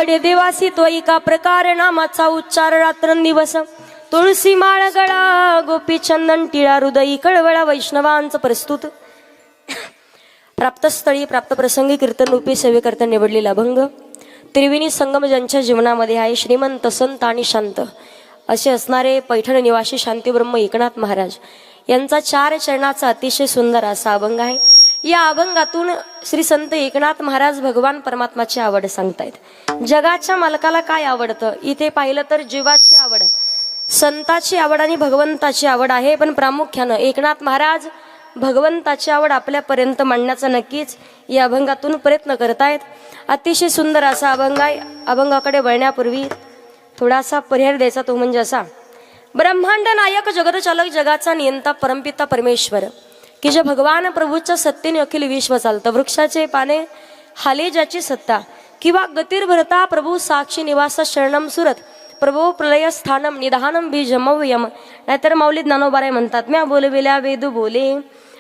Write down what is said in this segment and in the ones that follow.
घडे देवासी तो एका प्रकार नामाचा उच्चार रात्रंदिवस तुळसी माळ गळा गोपी चंदन टिळा हृदयी कळवळा वैष्णवांचं प्रस्तुत प्राप्तस्थळी प्राप्त प्रसंगी कीर्तन रूपी सेवेकर्ता निवडलेला अभंग त्रिवेणी संगम ज्यांच्या जीवनामध्ये आहे श्रीमंत संत आणि शांत असे असणारे पैठण निवासी शांतीब्रह्म एकनाथ महाराज यांचा 4 चरणाचा अतिशय सुंदर असा अभंग आहे। या अभंगातून श्री संत एकनाथ महाराज भगवान परमात्माची आवड सांगतायत। जगाच्या मालकाला काय आवडतं इथे पाहिलं तर जीवाची आवड, संताची आवड आणि भगवंताची आवड आहे, पण प्रामुख्यानं एकनाथ महाराज भगवंताची आवड आपल्यापर्यंत मांडण्याचा नक्कीच या अभंगातून प्रयत्न करतायत। अतिशय सुंदर असा अभंग आहे। अभंगाकडे वळण्यापूर्वी थोडासा पर्याय द्यायचा तो म्हणजे असा, ब्रह्मांड नायक जगतचालक जगाचा नियंता परमपिता परमेश्वर की जे भगवान प्रभूच्या सत्तेने अखिल विश्व चालतं। वृक्षाचे पाने हाले ज्याची सत्ता किंवा गतिर्भरता प्रभू साक्षी निवास शरणम सुरत प्रभो प्रलय स्थानम निधानम बीजमव्यम। नाहीतर माऊली ज्ञानोबाराय म्हणतात, म्या बोलविल्या वेदू बोले,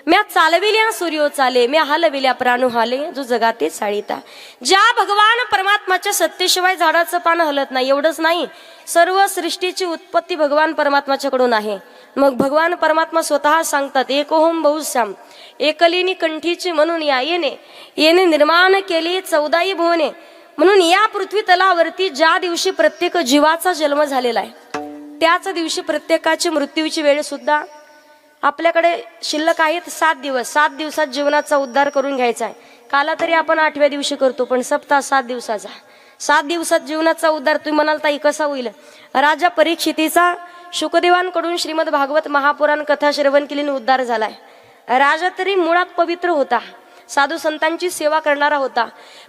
म्या चालविल्या सूर्यो चाले, म्या हलविल्या प्राणू हाले, जो जगाते चाळीता। ज्या भगवान परमात्माच्या सत्तेशिवाय झाडाचं पान हलत नाही। एवढंच नाही, सर्व सृष्टीची उत्पत्ती भगवान परमात्माच्याकडून आहे। मग भगवान परमात्मा स्वतः सांगतात, एकोहम बहुश्याम एकलिनी कंठीची म्हणून या येणे निर्माण केली 14 भुवने। म्हणून या पृथ्वी तलावरती ज्या दिवशी प्रत्येक जीवाचा जन्म झालेला आहे त्याच दिवशी प्रत्येकाची मृत्यूची वेळ सुद्धा आपल्याकडे शिल्लक आहेत 7 दिवस। 7 दिवसात जीवनाचा उद्धार करून घ्यायचा आहे। काला तरी आपण 8व्या दिवशी करतो, पण सप्ताह 7 दिवसाचा। 7 दिवसात जीवनाचा उद्धार तुम्ही म्हणाल ताई कसा होईल? राजा परीक्षितीचा शुकदेवांकडून श्रीमद भागवत महापुराण कथा श्रवण केल्याने उद्धार झालाय। राजा तरी मुळात पवित्र होता, साधू संतांची सेवा करणारा होता,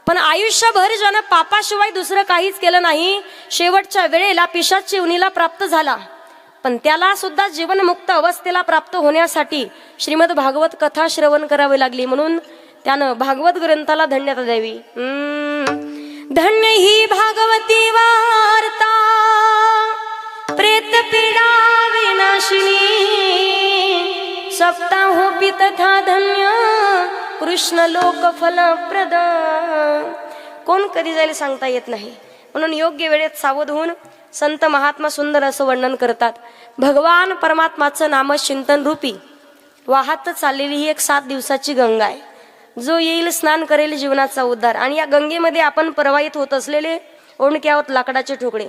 पण आयुष्यभर ज्यानं पापाशिवाय दुसरं काहीच केलं नाही, शेवटच्या वेळेला पिशाच योनीला प्राप्त झाला। पण त्याला सुद्धा जीवनमुक्त अवस्थेला प्राप्त होण्यासाठी श्रीमद भागवत कथा श्रवण करावी लागली। म्हणून त्यानं भागवत ग्रंथाला धन्यता द्यावी। धन्य ही भागवती वार्ता प्रेत पीडा विनाशिनी सप्ताहोपि तथा धन्य कृष्ण लोक फलप्रद। कोण कधी जाईल सांगता येत नाही, म्हणून योग्य वेळेत सावध होऊन संत महात्मा सुंदर असं वर्णन करतात। भगवान परमात्माचं नाम चिंतन रूपी वाहत चाललेली ही एक 7 दिवसाची गंगा आहे। जो येईल स्नान करेल जीवनाचा उद्धार। आणि या गंगेमध्ये आपण प्रवाहित होत असलेले ओणके आहोत लाकडाचे ठोकळे।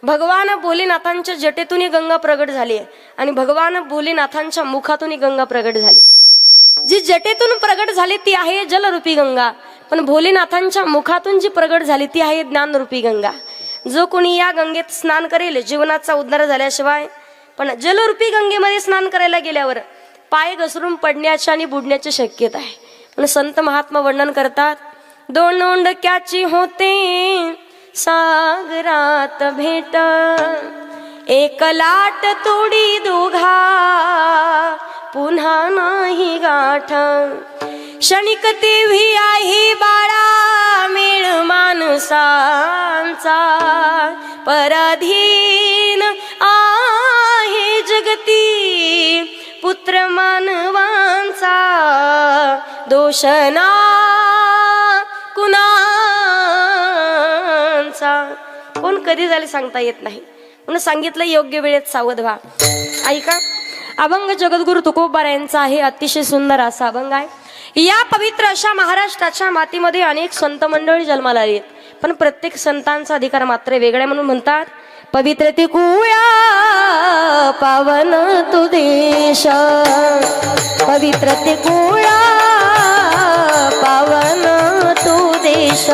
भगवान भोलेनाथांच्या जटेतून ही गंगा प्रगट झाली आहे आणि भगवान भोलेनाथांच्या मुखातून ही गंगा प्रगट झाली। जी जटेतून प्रगट झाली ती आहे जलरूपी गंगा, पण भोलेनाथांच्या मुखातून जी प्रगट झाली ती आहे ज्ञानरूपी गंगा। जो कोणी या गंगेत स्नान करेल जीवनाचा उद्धार झाल्याशिवाय, पण जलरूपी गंगेमध्ये स्नान करायला गेल्यावर पाय घसरून पडण्याची आणि बुडण्याची शक्यता आहे। पण संत महात्मा वर्णन करतात, 2 ओंडक्याची होते सागरात भेट, एक लाट तोडी दोघा पुन्हा नाही गाठ। क्षणिक तेव्ही आहे बाळा मेळ माणसांचा, पराधीन आहे जगती पुत्र मानवांचा, दोषना कुणांचा। कोण कधी झाले सांगता येत नाही, म्हणून सांगितलं योग्य वेळेत सावध व्हा। ऐका, अभंग जगद्गुरु तुकोबाराय यांचा आहे, अतिशय सुंदर असा अभंग आहे। या पवित्र अशा महाराष्ट्राच्या मातीमध्ये अनेक संत मंडळी जन्माला आली, पण प्रत्येक संतांचा अधिकार मात्र वेगळा म्हणून म्हणतात, पवित्र ते कुळा पावन तू देश, पवित्र ते कुळा पावन तू देश।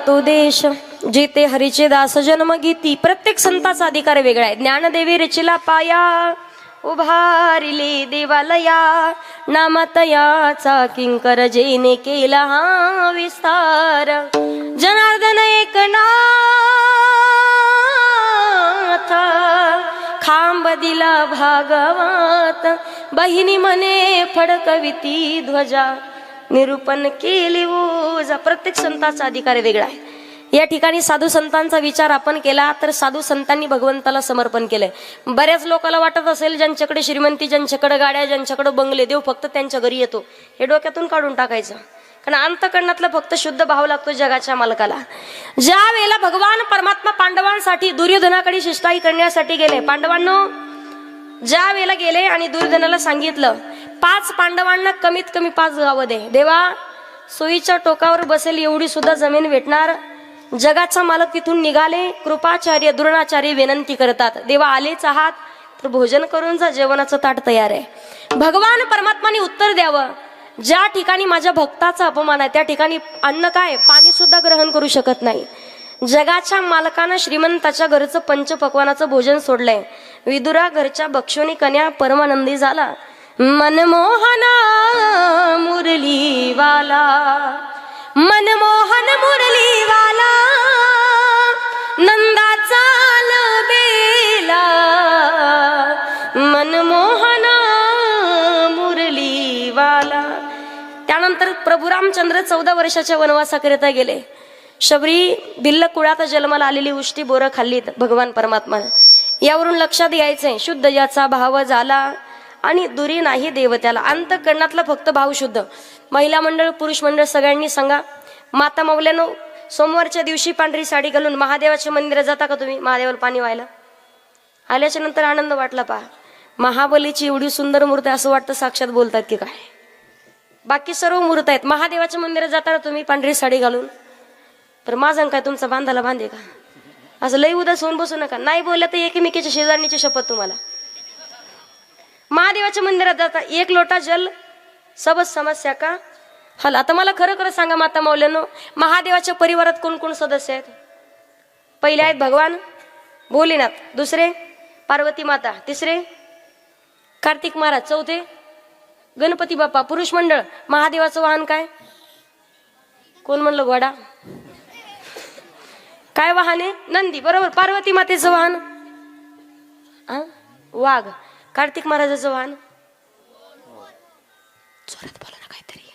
तो देश जिथे हरीचे दास जन्मगीती. प्रत्येक संताचा अधिकार वेगळा आहे. ज्ञानदेवी रचिला पाया उभारिले देवालया. नामतयाचा किंकर जेने केला हा विस्तार. जनार्दन एकनाथ खांब दिला भागवत. बहिणी मने फडकविती ध्वजा निरूपण केली ओजा. प्रत्येक संताचा अधिकार वेगळा आहे. या ठिकाणी साधू संतांचा विचार आपण केला तर साधू संतांनी भगवंताला समर्पण केलंय. बऱ्याच लोकांना वाटत असेल ज्यांच्याकडे श्रीमंती, ज्यांच्याकडे गाड्या, ज्यांच्याकडे बंगले, देव फक्त त्यांच्या घरी येतो. हे डोक्यातून काढून टाकायचं. कारण अंतःकरणातला फक्त शुद्ध भाव लागतो जगाच्या मालकाला. ज्या वेळेला भगवान परमात्मा पांडवांसाठी दुर्योधनाकडे शिष्टाई करण्यासाठी गेले, पांडवांनो ज्या वेळेला गेले आणि दुर्योधनाला सांगितलं 5 पांडवांना कमीत कमी 5 गावं दे. देवा सोयीच्या टोकावर बसेल एवढी सुद्धा जमीन भेटणार. जगाचा मालक तिथून निघाले. कृपाचार्य द्रोणाचार्य विनंती करतात, देवा आलेच आहात तर भोजन करून जा, जेवणाचं ताट तयार आहे. भगवान परमात्माने उत्तर द्यावं, ज्या ठिकाणी माझ्या भक्ताचा अपमान आहे त्या ठिकाणी अन्न काय, पाणी सुद्धा ग्रहण करू शकत नाही. जगाच्या मालकानं श्रीमंताच्या घरचं पंचपक्वानाचं भोजन सोडलंय. विदुरा घरच्या भक्षोनी कन्या परमानंदी झाला. मनमोहना मुरलीवाला, मनमोहन मुरलीवाला, नंदाचा बेला. मनमोहना मुरलीवाला. त्यानंतर प्रभू रामचंद्र 14 वर्षाच्या वनवासाकरिता गेले. शबरी भिल्ल कुळात जन्माला आलेली उष्टी बोरं खाल्लीत भगवान परमात्मानं. यावरून लक्षात यायचंय शुद्ध याचा भाव झाला आणि दुरी नाही देवत्याला. अंतःकरणातला फक्त भाव शुद्ध. महिला मंडळ, पुरुष मंडळ सगळ्यांनी सांगा. माता माऊल्यानो, सोमवारच्या दिवशी पांढरी साडी घालून महादेवाच्या मंदिरात जाता का तुम्ही? महादेवाला पाणी व्हायला आल्याच्या नंतर आनंद वाटला. पहा, महाबलीची एवढी सुंदर मूर्ती, असं वाटतं साक्षात बोलतात की काय. बाकी सर्व मूर्त आहेत. महादेवाच्या मंदिरात जाता तुम्ही पांढरी साडी घालून? तर माझं काय तुमचा बांधाला बांधे का? असं लई उदास होऊन बसू नका. नाही बोललं तर एकमेकीच्या शेजारणीची शपथ तुम्हाला. महादेवाच्या मंदिरात जाता, 1 लोटा जल सब समस्या का हल. आता मला खरं खरं सांगा माता मौल्यानो, महादेवाच्या परिवारात कोण कोण सदस्य आहेत? पहिले आहेत भगवान भोलेनाथ, दुसरे पार्वती माता, तिसरे कार्तिक महाराज, चौथे गणपती बाप्पा. पुरुष मंडळ, महादेवाचं वाहन काय? कोण म्हणलं? घोडा. काय वाहन आहे? नंदी. बरोबर. पार्वती मातेचं वाहन वाघ. कार्तिक महाराजाचं वाहन जोरात बोला ना काहीतरी.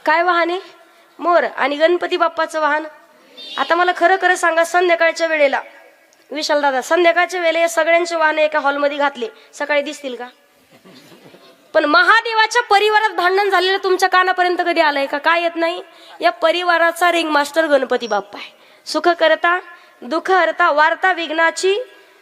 काय वाहन आहे? मोर. आणि गणपती बाप्पाचं वाहन? आता मला खरं खरं सांगा, संध्याकाळच्या वेळेला विशाल दादा, संध्याकाळच्या वेळेला या सगळ्यांचे वाहन एका हॉलमध्ये घातले, सकाळी दिसतील का? पण महादेवाच्या परिवारात भांडण झालेलं तुमच्या कानापर्यंत कधी आलंय का? काय येत नाही. या परिवाराचा रिंग मास्टर गणपती बाप्पा आहे. सुख करता, दुःख हरता, वार्ता विघ्नाची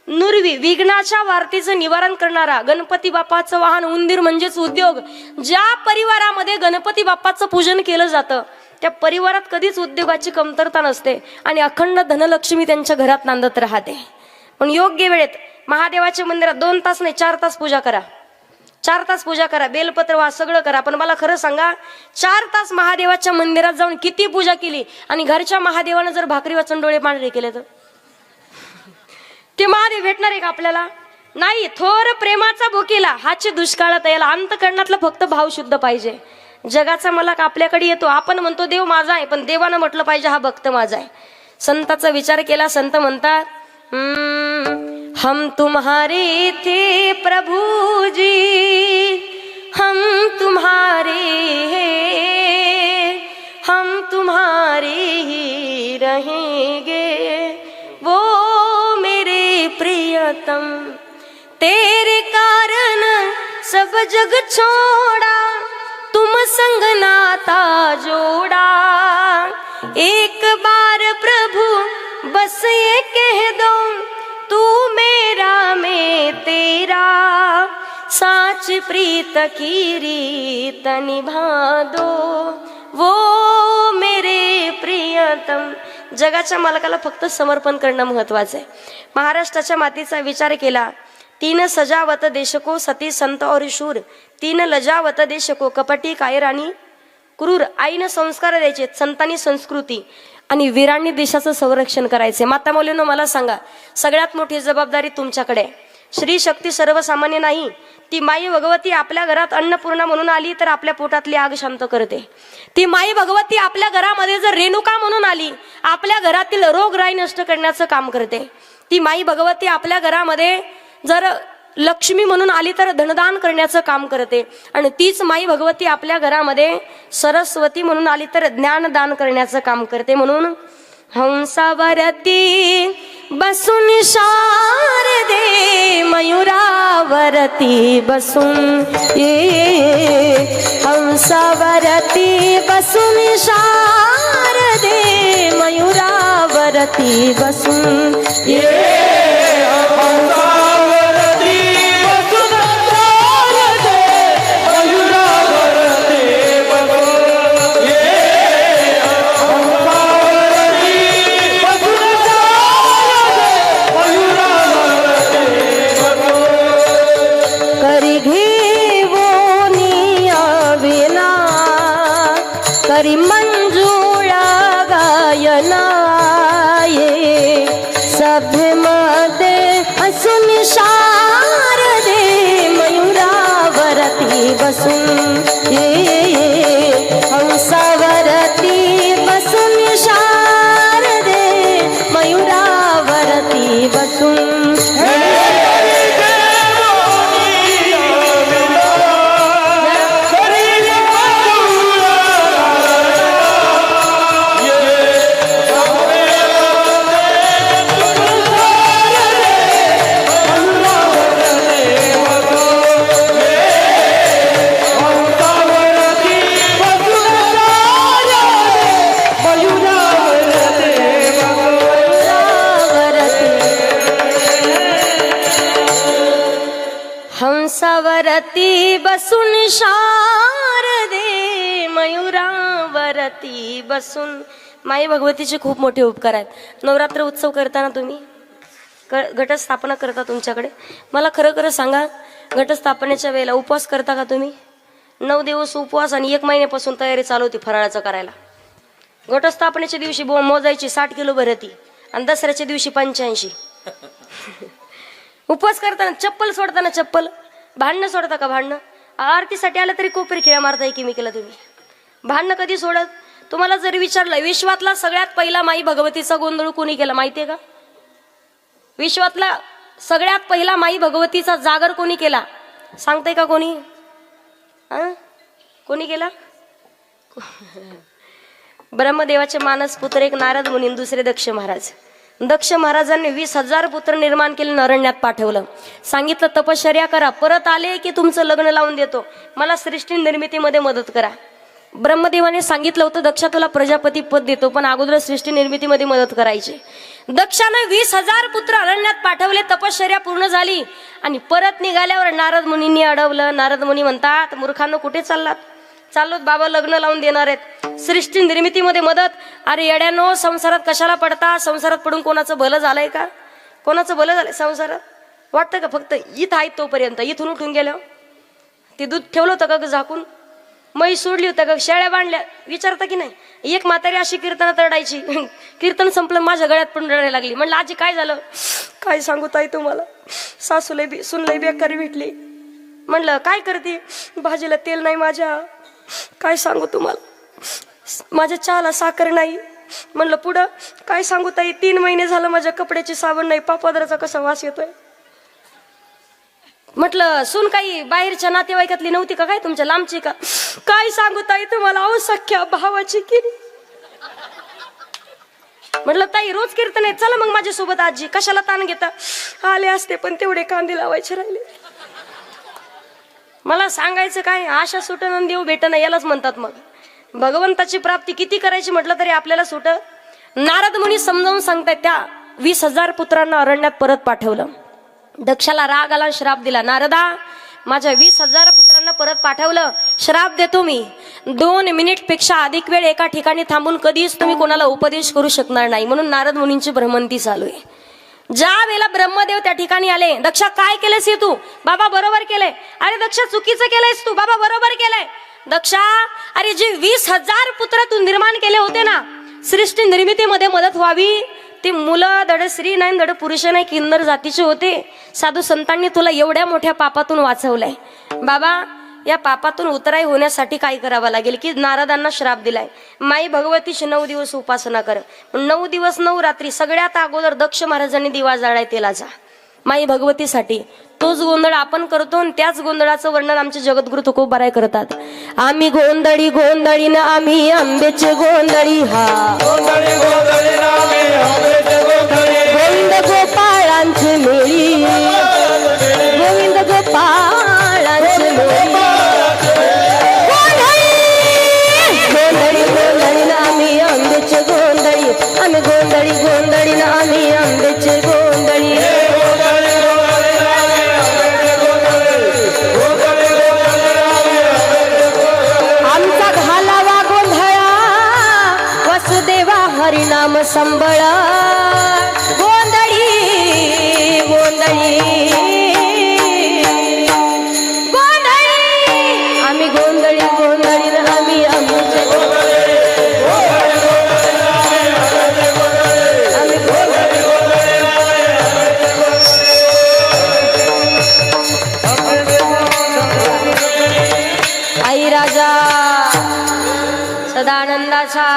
नुरवी, विघ्नाच्या वार्तेचं निवारण करणारा गणपती बाप्पाचं वाहन उंदीर म्हणजेच उद्योग. ज्या परिवारामध्ये गणपती बाप्पाचं पूजन केलं जातं त्या परिवारात कधीच उद्योगाची कमतरता नसते आणि अखंड धनलक्ष्मी त्यांच्या घरात नांदत राहते. पण योग्य वेळेत महादेवाच्या मंदिरात 2 तास नाही 4 तास पूजा करा. 4 तास पूजा करा, बेलपत्र वा सगळं करा. पण मला खरं सांगा, 4 तास महादेवाच्या मंदिरात जाऊन किती पूजा केली आणि घरच्या महादेवानं जर भाकरी वाचून डोळे पांढरे केले तर ते महादेव भेटणार आहे का आपल्याला? नाही. थोर प्रेमाचा भुकेला हाची दुष्काळात याला. अंतःकरणातला फक्त भाव शुद्ध पाहिजे. जगाचा मालक आपल्याकडे येतो, आपण म्हणतो देव माझा आहे, पण देवानं म्हटलं पाहिजे हा भक्त माझा आहे. संताचा विचार केला. संत म्हणतात, हम तुम्हारे थे प्रभु जी, हम तुम्हारे हैं, हम तुम्हारे ही रहेंगे, वो मेरे प्रियतम. तेरे कारण सब जग छोड़ा, तुम संग नाता जोड़ा. एक बार प्रभु बस ये कह दो, तू मेरा मैं तेरा, साच प्रीत की रीत निभा दो, वो मेरे प्रियतम. जगाच्या मालकाला फक्त समर्पण करणं महत्वाचं आहे. महाराष्ट्राच्या मातीचा विचार केला. 3 सजावत देश को, सती संत और शूर. 3 लजावत देश को, कपटी कायर आणि क्रूर. आईनं संस्कार द्यायचे, संतांनी संस्कृती आणि वीरांनी देशाचं संरक्षण करायचे. माता मौलीनो मला सांगा, सगळ्यात मोठी जबाबदारी तुमच्याकडे आहे. श्री शक्ती सर्वसामान्य नाही. ती माई भगवती आपल्या घरात अन्नपूर्णा म्हणून आली तर आपल्या पोटातली आग शांत करते. ती माई भगवती आपल्या घरामध्ये जर रेणुका म्हणून आली, आपल्या घरातील रोगराई नष्ट करण्याचं काम करते. ती माई भगवती आपल्या घरामध्ये जर लक्ष्मी म्हणून आली तर धनदान करण्याचं काम करते. आणि तीच माई भगवती आपल्या घरामध्ये सरस्वती म्हणून आली तर ज्ञानदान करण्याचं काम करते. म्हणून हंसावरती बसून शारदे, मयुरावरती बसून ये, हंसावरती बसून शारदे, मयुरावरती बसून ये. करी मंजुळा गायना ये, सभेमध्ये हसून शारदे, मयुरावरती बसून ये, हंसावरती बसून शारदे, मयुरावरती बसून हंसावरती बसून शारदे, मयुरावरती बसून. माई भगवतीचे खूप मोठे उपकार आहेत. नवरात्र उत्सव करताना तुम्ही घटस्थापना करता तुमच्याकडे. मला खरं खरं सांगा, घटस्थापनेच्या वेळेला उपवास करता का तुम्ही? 9 दिवस उपवास आणि 1 महिन्यापासून तयारी चालू होती फराळाचं करायला. घटस्थापनेच्या दिवशी मोजायची 60 किलो भरती आणि दसऱ्याच्या दिवशी 85. उपवास करताना चप्पल सोडताना चप्पल, भांडणं सोडता का भांडणं? आरतीसाठी आलं तरी कोपरी खिळ्या मारता एकीमेकीला तुम्ही. भांडणं कधी सोडत? तुम्हाला जर विचारलं विश्वातला सगळ्यात पहिला माई भगवतीचा गोंधळ कोणी केला माहितीये का? विश्वातला सगळ्यात पहिला माई भगवतीचा जागर कोणी केला सांगताय का कोणी? कोणी केला? ब्रह्मदेवाचे मानस पुत्र एक नारद मुनी, दुसरे दक्ष महाराज. दक्ष महाराजांनी 20,000 पुत्र निर्माण केले, अरण्यात पाठवलं. सांगितलं तपश्चर्या करा, परत आले की तुमचं लग्न लावून देतो, मला सृष्टी निर्मितीमध्ये मदत करा. ब्रह्मदेवाने सांगितलं होतं दक्षा तुला प्रजापती पद देतो, पण अगोदर सृष्टी निर्मितीमध्ये मदत करायची. दक्षाने 20,000 पुत्र अरण्यात पाठवले, तपश्चर्या पूर्ण झाली आणि परत निघाल्यावर नारद मुनींनी अडवलं. नारद मुनी म्हणतात मूर्खांनो कुठे चाललात? चाललोत बाबा, लग्न लावून देणार आहेत, सृष्टी निर्मितीमध्ये मदत. अरे येड्यानो, संसारात कशाला पडता? संसारात पडून कोणाचं भलं झालंय का? कोणाचं भलं झालंय संसारात? वाटतं का फक्त इथं आहेत तोपर्यंत? इथून उठून गेलं ते दूध ठेवलं होतं का झाकून? म्हैस सोडली होतं का? शेळ्या बांधल्या? विचारता की नाही? एक म्हातारी अशी कीर्तनात रडायची, कीर्तन संपलं माझ्या गळ्यात पण रडायला लागली. म्हणलं आजी काय झालं? काय सांगू ताई तुम्हाला, सासूला सुनलाई बेकारी भेटली. म्हणलं काय करते? भाजीला तेल नाही माझ्या. काय सांगू तुम्हाला, माझ्या चहाला साखर नाही. म्हणलं पुढं काय सांगू ताई, 3 महिने झालं माझ्या कपड्याची साबण नाही, पापादराचा कसा वास येतोय. म्हटलं सून काही बाहेरच्या नातेवाईकातली नव्हती का? काय तुमच्या लांबची का? काय सांगू ताई तुम्हाला, अहो सख्या भावाची केली. म्हटलं ताई रोज कीर्तन आहे, चला मग माझ्यासोबत आजी. कशाला ताण घेता? आले असते पण तेवढे कांदे लावायचे राहिले. मला सांगायचं काय, आशा सुटन देव भेटणं यालाच म्हणतात. मग भगवंताची प्राप्ती किती करायची म्हटलं तरी आपल्याला सुट. नारद मुनी समजावून सांगतायत, त्या 20,000 पुत्रांना अरण्यात परत पाठवलं. दक्षाला राग आला, श्राप दिला. नारदा, माझ्या 20,000 पुत्रांना परत पाठवलं, श्राप देतो मी. 2 मिनिट पेक्षा अधिक वेळ एका ठिकाणी थांबून कधीच तुम्ही कोणाला उपदेश करू शकणार नाही. म्हणून नारद मुनींची भ्रमंती चालू आहे. ज्या वेळेला ब्रह्मदेव त्या ठिकाणी आले, दक्षा काय केलंस हे तू? बाबा बरोबर केलंय. अरे दक्षा चुकीचं केलंयस तू. बाबा बरोबर केलंय. दक्षा, अरे जे 20,000 पुत्र तू निर्माण केले होते ना, सृष्टी निर्मितीमध्ये मदत व्हावी. ते मुलं धड स्त्री नाही धड पुरुष नाही किन्नर जातीचे होते. साधू संतांनी तुला एवढ्या मोठ्या पापातून वाचवलंय. बाबा या पापातून उतराई होण्यासाठी काय करावं लागेल की नारदांना श्राप दिलाय. माई भगवतीची 9 दिवस उपासना कर. 9 दिवस 9 रात्री सगळ्यात अगोदर दक्ष महाराजांनी दिवा जाळाय तेलाचा माई भगवतीसाठी. तोच गोंधळ आपण करतो आणि त्याच गोंधळाचं वर्णन आमचे जगद्गुरु तुकोबाराय करतात. आम्ही गोंधळी गोंधळी ना आम्ही आंब्याचे गोंधळी हा गोंधळी गोंधळी ना आम्ही आंब्याचे गोंधळी गोविंद गोपाळांचे मेळी गोविंद गोपाळांचे मेळी गोंधळी गोंधळी ना आम्ही आंब्याचे गोंधळी आम्ही गोंधळी गोंधळी ना आम्ही आंब्याचे गोंधळी हरिनाम संबळ गोंधळी गोंधळी गोंधळी आम्ही गोंधळी गोंधळी आम्ही आमचे आई राजा सदानंदाचा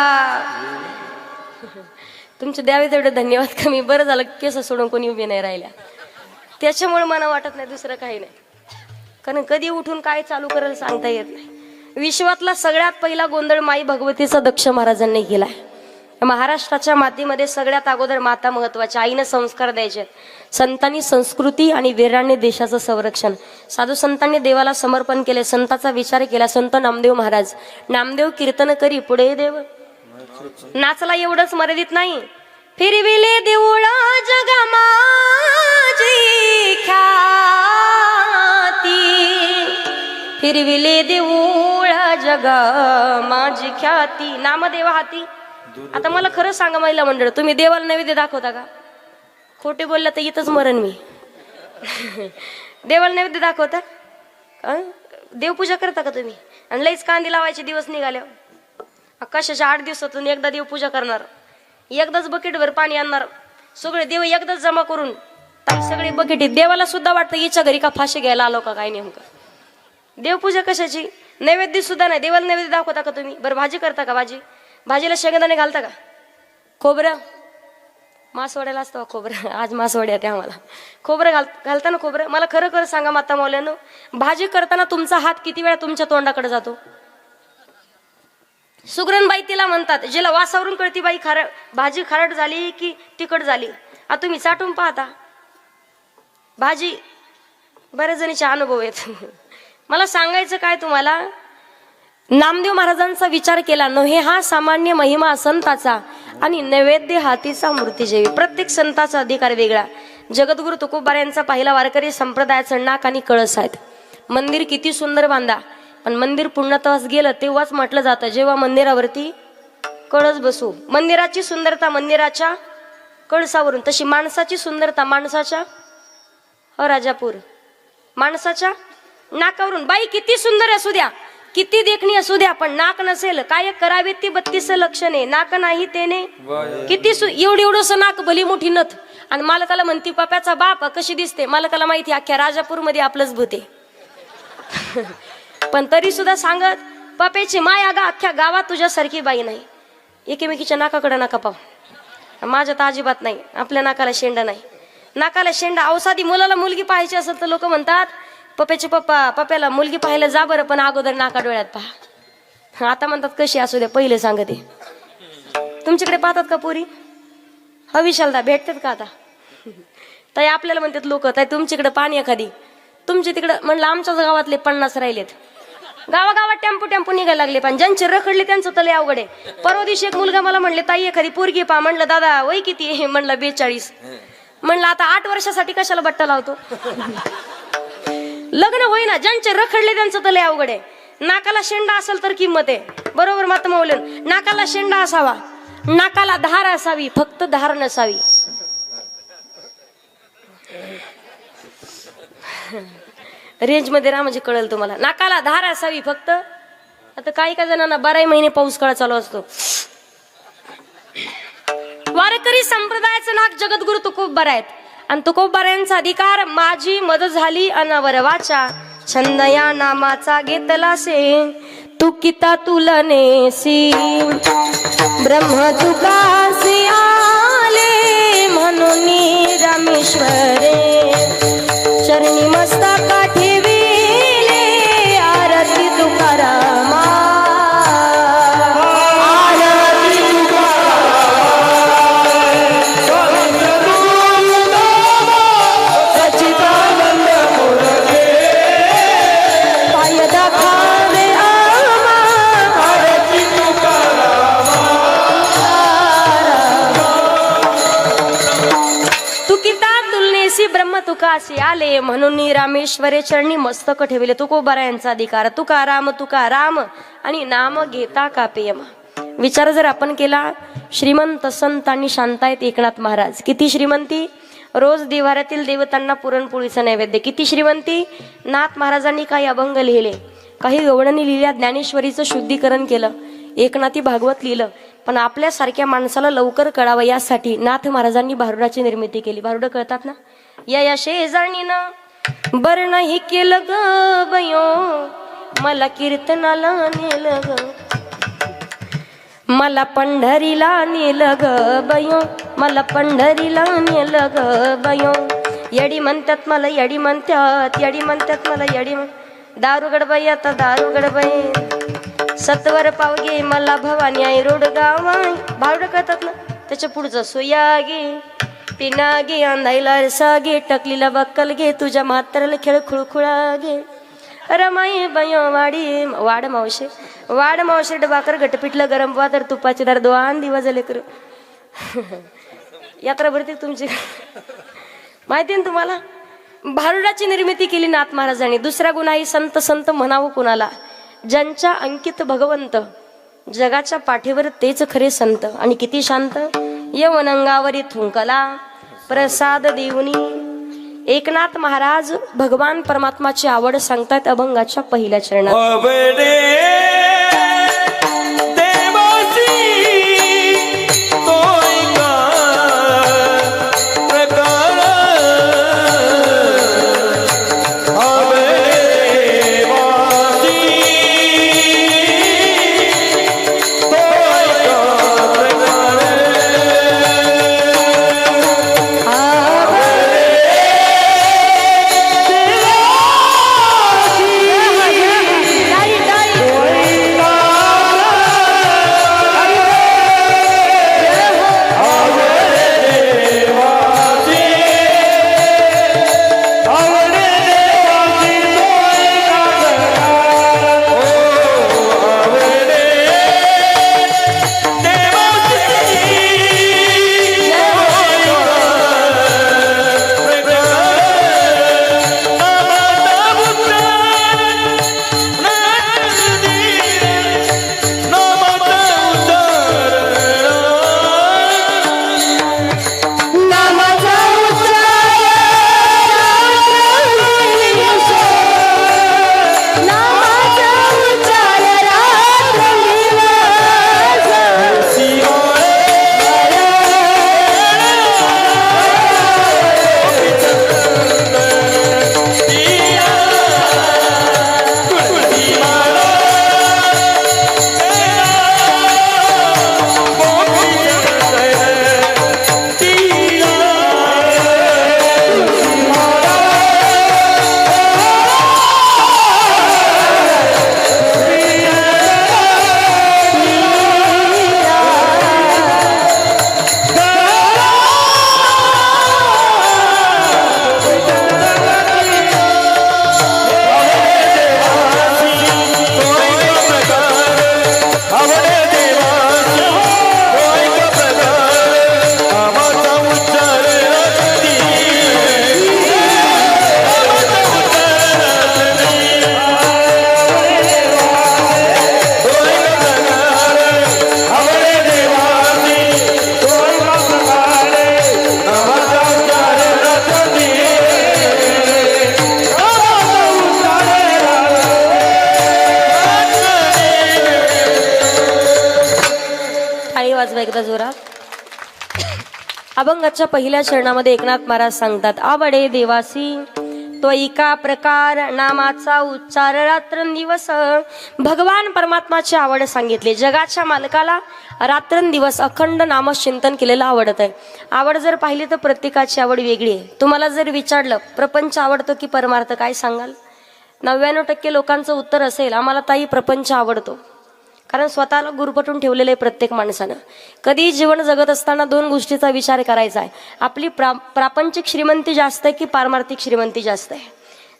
तुमचे द्यावे तेवढे धन्यवाद. कमी बरं झालं केस सोडून कोणी उभी नाही राहिल्या त्याच्यामुळे मला वाटत नाही दुसरं काही नाही. कारण कधी उठून काय चालू करेल सांगता येत नाही. विश्वातला सगळ्यात पहिला गोंधळ माई भगवतीचा दक्ष महाराजांनी केलाय. महाराष्ट्राच्या मातीमध्ये सगळ्यात अगोदर माता महत्वाची. आईनं संस्कार द्यायचे. संतांनी संस्कृती आणि वीरांनी देशाचं संरक्षण. साधू संतांनी देवाला समर्पण केले. संताचा विचार केला. संत नामदेव महाराज नामदेव कीर्तन करी पुढे देव नाचला एवढंच मर्यादित नाही. फिरविले देऊळा जगा माझी ख्याती फिरविले देऊळा जगा माझी ख्याती नामदेवा हाती. आता मला खरं सांगा महिला मंडळ तुम्ही देवाला नैवेद्य दाखवता का? खोटे बोलला तर इथंच मरण मी. देवाला नैवेद्य दाखवता? देवपूजा करता का तुम्ही? आणि लईच कांदी लावायचे दिवस निघाले. कशाच्या 8 दिवसातून एकदा देवपूजा करणार. एकदाच बकेटभर पाणी आणणार. सगळे देव एकदाच जमा करून सगळे बकेटीत. देवाला सुद्धा वाटतं हिच्या घरी का फाशी घ्यायला आलो का काय नेमकं. देवपूजा कशाची? नैवेद्य सुद्धा नाही. देवाला नैवेद्य दाखवता का तुम्ही? बरं भाजी करता का? भाजीला शेंगदाणे घालता का? खोबरं मासवड्याला असतं खोबरं. आज मासवड्यात आहे आम्हाला. खोबरं घालता ना खोबरं? मला खरं खरं सांगा माता मौल्यानो भाजी करताना तुमचा हात किती वेळा तुमच्या तोंडाकडे जातो? सुगरणबाई तिला म्हणतात जिला वासावरून कळती बाई भाजी खारट झाली की तिखट झाली. आता तुम्ही चाटून पाहता भाजी. बऱ्याच जणीचे अनुभव आहेत. मला सांगायचं काय तुम्हाला नामदेव महाराजांचा विचार केला नव्हे हा सामान्य महिमा संताचा आणि नैवेद्य हातीचा मूर्तीजेवी. प्रत्येक संताचा अधिकार वेगळा. जगद्गुरु तुकोबार यांचा पहिला वारकरी संप्रदायाचं नाक आणि कळस आहेत. मंदिर किती सुंदर बांधा पण मंदिर पूर्णत्वास गेलं तेव्हाच म्हटलं जातं जेव्हा मंदिरावरती कळस बसू. मंदिराची सुंदरता मंदिराच्या कळसावरून तशी माणसाची सुंदरता माणसाच्या राजापूर माणसाच्या नाकावरून. बाई किती सुंदर असू द्या किती देखणी असू द्या पण नाक नसेल काय करावे ती 32 लक्षणे. नाक नाही तेने किती एवढंस नाक भली मोठी नथ. आणि मला त्याला म्हणती पप्याचा बाप कशी दिसते. मला त्याला माहिती अख्ख्या राजापूर मध्ये आपलंच भूते. पण तरी सुद्धा सांगत पप्याची माय अगा अख्ख्या गावात तुझ्यासारखी बाई नाही. एकेमेकीच्या नाकाकडे नका पाहू. माझ्या तर अजिबात नाही. आपल्या नाकाला शेंडा नाही. नाकाला शेंडा औषधी मुलाला मुलगी पाहायची असेल तर लोक म्हणतात पप्याचे पप्याला मुलगी पाहायला जा बरं पण अगोदर नाका डोळ्यात पहा. आता म्हणतात कशी असू द्या पहिले सांगते. तुमच्याकडे पाहतात का पोरी? विशालदा भेटतात का आता? ताई आपल्याला म्हणतात लोक ताई तुमच्याकडे पाणी एखादी तुमच्या तिकडं. म्हणलं आमच्याच गावातले 50 राहिलेत. गावागावात टेम्पो निघायला लागले पण ज्यांचे रखडले त्यांचं तले अवघड आहे. परवा दिवशी एक मुलगा मला म्हणले ताई एखादी पोरगी पहा. म्हणलं दादा वय किती आहे? म्हणलं 42. म्हणलं आता 8 वर्षासाठी कशाला बट्टा लावतो? लग्न होईना ज्यांचे रखडले त्यांचं तले अवघड आहे. नाकाला शेंडा असेल तर किंमत आहे. बरोबर माता मौलन. नाकाला शेंडा असावा नाकाला धार असावी फक्त धार नसावी. रेंज मध्ये राहा म्हणजे कळेल तुम्हाला. नाकाला धार असावी फक्त. आता काही जणांना 12 महिने पाऊस काळ चालू असतो. वारकरी संप्रदायाचं नाक जगद्गुरु तुकोबरा आहेत आणि तुकोबरायांचा अधिकार माझी मद झाली अनवर वाचा छंद या नामाचा घेतला से तू किता तुलनेसी ब्रह्म तुकासी आले म्हणून रामेश्वरे चरणी मस्तका ठेविले आरती तुकारामा ब्रह्म तुकासी आले म्हणून रामेश्वरे चरणी मस्तक ठेवले तुकोबरा यांचा अधिकार तुका राम आणि नाम घेता कापेयम. विचार जर आपण केला, श्रीमंत संत आणि शांत आहेत एकनाथ महाराज. किती श्रीमंती, रोज देवाऱ्यातील देवतांना पुरणपोळीचं नैवेद्य. किती श्रीमंती, नाथ महाराजांनी काही अभंग लिहिले, काही गवळणी लिहिल्या, ज्ञानेश्वरीचं शुद्धीकरण केलं, एकनाथी भागवत लिहिलं. पण आपल्यासारख्या माणसाला लवकर कळावं यासाठी नाथ महाराजांनी भारुडाची निर्मिती केली. भारुडं कळतात ना? या शेजारणीनं बर नाही केलं ग बयो मला कीर्तनाला नेलं ग, मला पंढरीला नेलं ग बयो मला पंढरीला नेलं ग बयो. येडी म्हणतात मला येडी म्हणतात, येडी म्हणतात मला येडी दारू गडबाई आता दारू गडबाई सत्वर पावगे मला भवानी आई रोड गाव. भारुडं कळतात ना? त्याच्या पुढचं सोया गे पिना गे अंधाईला रसा गे टकलीला बक्कल घे तुझ्या म्हाताऱ्याला खेळ खुळखुळा घे रमाई बयो वाडी वाड मावशे डबाकर गटपिटलं गरम वा तर तुपाचे दार 2 दिवस झाले कर. यात्रा भरते तुमची माहिती ना तुम्हाला. भारुडाची निर्मिती केली नाथ महाराजांनी. दुसरा गुन्हाही संत संत म्हणावं कुणाला, ज्यांच्या अंकित भगवंत जगाच्या पाठीवर तेच खरे संत. आणि किती शांत, यवनंगावरी थुंकला प्रसाद देऊनी. एकनाथ महाराज भगवान परमात्माची आवड सांगतात अभंगाच्या पहिल्या चरणात. वाजवा एकदा जोरात. अभंगाच्या पहिल्या चरणामध्ये एकनाथ महाराज सांगतात, आवडे देवासी तो एका प्रकार नामाचा उच्चार रात्रंदिवस. भगवान परमात्माची आवड सांगितली. जगाच्या मालकाला रात्रंदिवस अखंड नामचिंतन केलेलं आवडत आहे. आवड जर पाहिली तर प्रत्येकाची आवड वेगळी आहे. तुम्हाला जर विचारलं प्रपंच आवडतो की परमार्थ, काय सांगाल? 99% लोकांचं उत्तर असेल, आम्हाला ताई प्रपंच आवडतो. कारण स्वतःला गुरफटून ठेवलेलं आहे प्रत्येक माणसानं. कधी जीवन जगत असताना दोन गोष्टीचा विचार करायचा आहे, आपली प्रापंचिक श्रीमंती जास्त आहे की पारमार्थिक श्रीमंती जास्त आहे.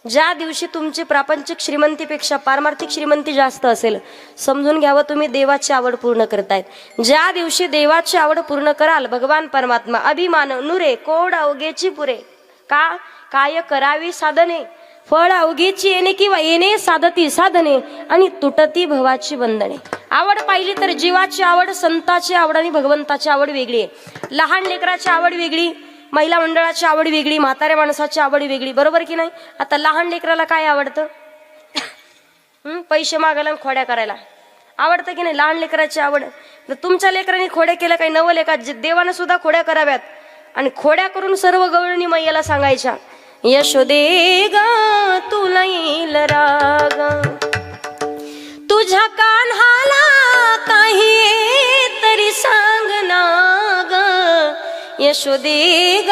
ज्या दिवशी तुमची प्रापंचिक श्रीमंतीपेक्षा पारमार्थिक श्रीमंती जास्त असेल, समजून घ्यावं तुम्ही देवाची आवड पूर्ण करतायत. ज्या दिवशी देवाची आवड पूर्ण कराल, भगवान परमात्मा अभिमान नुरे कोड अवघेची पुरे. का काय करावी साधने, फळ अवघेची येणे किंवा येणे साधती साधने, आणि तुटती भवाची बंधने. आवड पाहिली तर जीवाची आवड, संताची आवड आणि भगवंताची आवड वेगळी आहे. लहान लेकराची आवड वेगळी, महिला मंडळाची आवड वेगळी, म्हाताऱ्या माणसाची आवड वेगळी, बरोबर की नाही? आता लहान लेकराला काय आवडतं? पैसे मागायला आणि खोड्या करायला आवडतं की नाही? लहान लेकराची आवड. तर तुमच्या लेकरांनी खोड्या केल्या काही नवल एका देवानं सुद्धा खोड्या कराव्यात, आणि खोड्या करून सर्व गवळणी मैयाला सांगायच्या, यशोदे ग तुला येईल राग, तुझ्या कान्हाला काही तरी सांग ना ग, यशोदे ग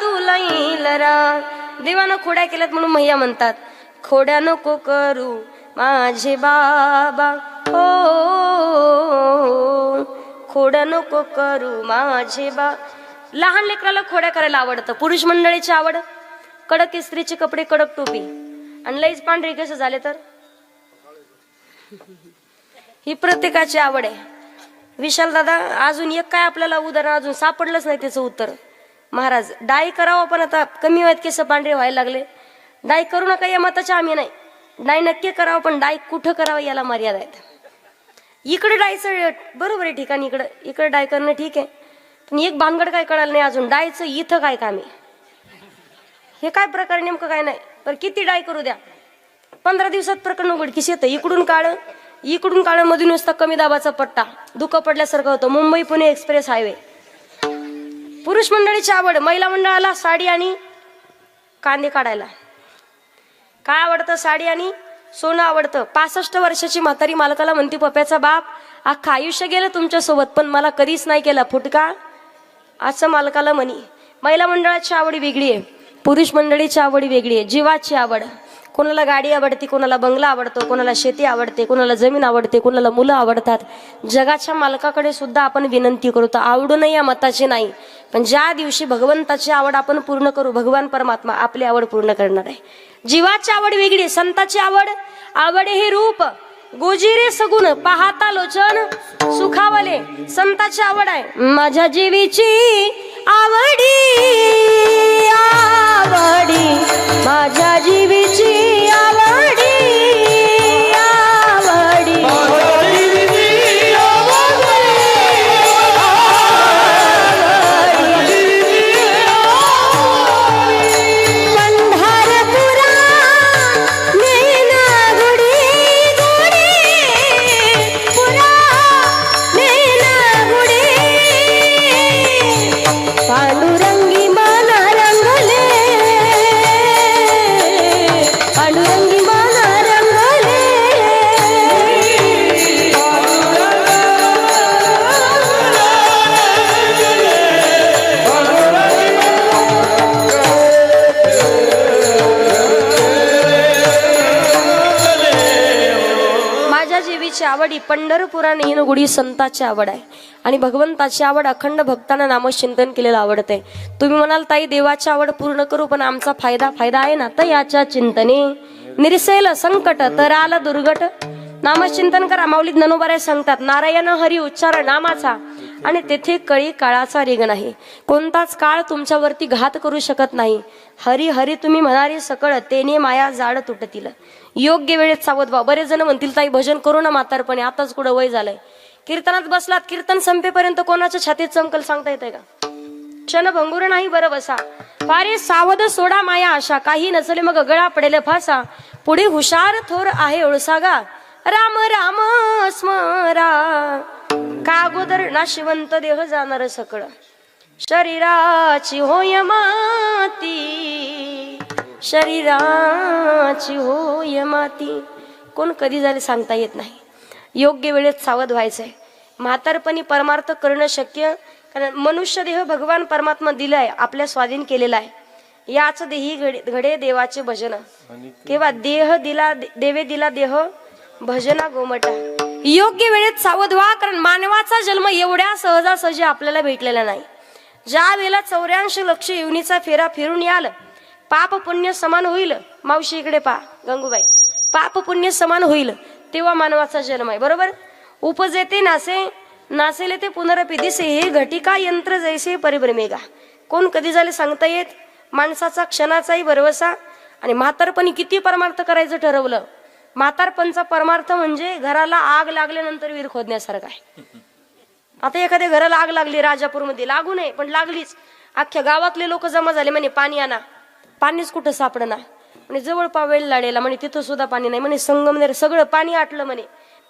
तुला येईल राग. देवानं खोड्या केल्यात म्हणून मैया म्हणतात, खोड्या नको करू माझे बाबा हो, खोड्या नको करू माझे बा. लहान लेकराला खोड्या करायला आवडतं. पुरुष मंडळीची आवड कडक इस्त्रीचे कपडे, कडक टोपी, आणि लईच पांढरी केस झाले तर ही प्रत्येकाची आवड आहे. विशाल दादा, अजून एक काय आपल्याला उदाहरण अजून सापडलंच नाही त्याचं उत्तर. महाराज, डाय करावं पण आता कमी वयात केस पांढरे व्हायला लागले. डाय करू नका या मताच्या आम्ही नाही. डाय नक्की करावं, पण डाय कुठं करावं याला मर्यादा आहेत. इकडे डायचं बरोबर आहे ठिकाणी, इकडे डाय करणं ठीक आहे, पण एक भानगड काय कळालं नाही अजून, डायचं इथं काय काम आहे, हे काय प्रकार नेमकं काय नाही. पण किती डाय करू द्या, 15 दिवसात प्रकरण उघडकीस येतं. इकडून काळ मधून नुसता कमी दाबाचा पट्टा, दुःख पडल्यासारखं होतं. Mumbai Pune express highway. पुरुष मंडळीची आवड, महिला मंडळाला साडी आणि कांदे काढायला काय आवडतं? साडी आणि सोनं आवडतं. 65 वर्षाची म्हातारी मालकाला म्हणती, पप्याचा बाप अख्खं आयुष्य गेलं तुमच्यासोबत, पण मला कधीच नाही केला फुटका, असं मालकाला म्हणी. महिला मंडळाची आवड वेगळी आहे, पुरुष मंडळीची आवड वेगळी आहे. जीवाची आवड, कोणाला गाडी आवडते, कोणाला बंगला आवडतो, कोणाला शेती आवडते, कोणाला जमीन आवडते, कोणाला मुलं आवडतात. जगाच्या मालकाकडे सुद्धा आपण विनंती करतो, आवडू नये या मताची नाही, पण ज्या दिवशी भगवंताची आवड आपण पूर्ण करू, भगवान परमात्मा आपली आवड पूर्ण करणार आहे. जीवाची आवड वेगळी, संताची आवड, आवड हे रूप गोजिरे सगुण पाहता लोचन सुखावले. संताची आवड आहे, माझ्या जीवीची आवडी आवडी, माझ्या जीवीची आवडी आवडी, आवडी पंढरपुरा गुढी संताची आवड आहे. आणि भगवंताची आवड अखंड भक्तांना नामचिंतन केलेलं आवडते. तुम्ही म्हणाल ताई देवाची आवड पूर्ण करू, पण आमचा फायदा आहे ना, तर याच्या चिंतने निरसेल संकट तर आलं दुर्घट. नामचिंतन करा. माऊलीत ज्ञानोबाराय सांगतात, नारायण हरी उच्चार नामाचा, आणि तेथे कळी काळाचा रेग नाही. कोणताच काळ तुमच्यावरती घात करू शकत नाही. हरी हरी तुम्ही म्हणारे सकळ, तेने माया जाड तुटतील. योग्य वेळेत सावध व्हा. बरेच जण म्हणतील ताई भजन करू ना म्हातारपणे, आताच कुठं वय झालंय. कीर्तनात बसलात, कीर्तन संपेपर्यंत कोणाच्या छातीत चमकल सांगता येते का? क्षण भंगुर नाही बरं बसा. फारे सावध सोडा माया आशा, काही नसले मग गळा पडेल फासा. पुढे हुशार थोर आहे ओळसागा, राम राम स्मरा. का अगोदर नाशिवंत देह जाणार सकळ. शरीराची होय माती, शरीराची होय माती. कोण कधी झाले सांगता येत नाही. योग्य वेळेत सावध व्हायचंय. म्हातारपणी परमार्थ करणं शक्य, कारण मनुष्य देह भगवान परमात्मा दिलाय, आपल्या स्वाधीन केलेला आहे. याच देही घडे देवाचे भजन, केव्हा देह दिला देवे दिला देह भजना गोमटा. योग्य वेळेत सावध व्हा, कारण मानवाचा जन्म एवढ्या सहजासहजी आपल्याला भेटलेला नाही. ज्या वेळेला 84 लक्ष योनीचा फेरा फिरून याल, पाप पुण्य समान होईल. मावशी इकडे पा गंगूबाई, पाप पुण्य समान होईल तेव्हा मानवाचा जन्म आहे. बरोबर. उपजेते नासे, नासेले ते पुनरपी दिसे, हे घटिका यंत्र जैसे परिभ्रमेगा. कोण कधी झाले सांगता येत. माणसाचा क्षणाचाही भरवसा. आणि म्हातारपणी किती परमार्थ करायचं ठरवलं. म्हातारपणचा परमार्थ म्हणजे घराला आग लागल्यानंतर विहीर खोदण्यासारखा आहे. आता एखाद्या घराला आग लागली राजापूरमध्ये, लागू नये पण लागलीच. अख्ख्या गावातले लोक जमा झाले, म्हणे पाणी आणा. पाणीच कुठं सापडना. म्हणे जवळ पावेल लाडेला, म्हणे तिथं सुद्धा पाणी नाही. म्हणे संगमनेर सगळं पाणी आटलं. म्हणे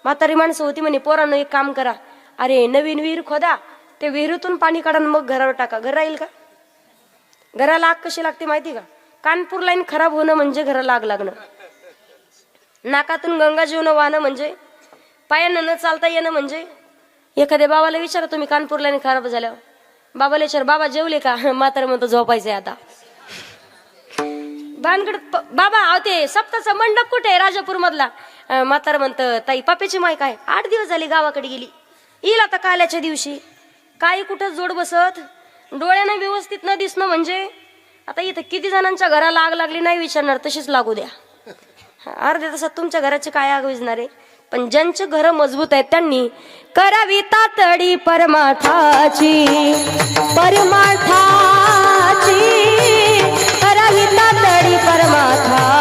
म्हातारी माणसं होती. म्हणे पोरांनो एक काम करा, अरे नवीन विहीर खोदा, ते विहिरीतून पाणी काढा मग घरावर टाका. घर राहील का? घराला आग कशी लागते माहिती का? कानपूर लाईन खराब होणं म्हणजे घराला आग लागणं. नाकातून गंगा जीवन वाहणं म्हणजे, पायानं न चालता येणं म्हणजे. एखाद्या बाबाला विचारा तुम्ही कानपूर लाईन खराब झाल्यावर, बाबाला विचार बाबा जेवले का? म्हातारा म्हणतो झोपायचंय आता. भानगड बाबा ते सप्ताचा मंडप कुठे आहे राजापूर मधला? म्हातारा म्हणतं ताई पापेची माय काय 8 दिवस झाले गावाकडे गेली, येईल आता काल्याच्या दिवशी. काही कुठं जोड बसत, डोळ्यानं व्यवस्थित न दिसणं म्हणजे. आता इथं किती जणांच्या घराला आग लागली नाही विचारणार, तशीच लागू द्या. अर्ध्या तासात तुमच्या घराची काय आग विझणार आहे. पण ज्यांचे घर मजबूत आहेत त्यांनी करावी तातडी परमार्थाची, परमार्थाची करावी तातडी परमार्थाची.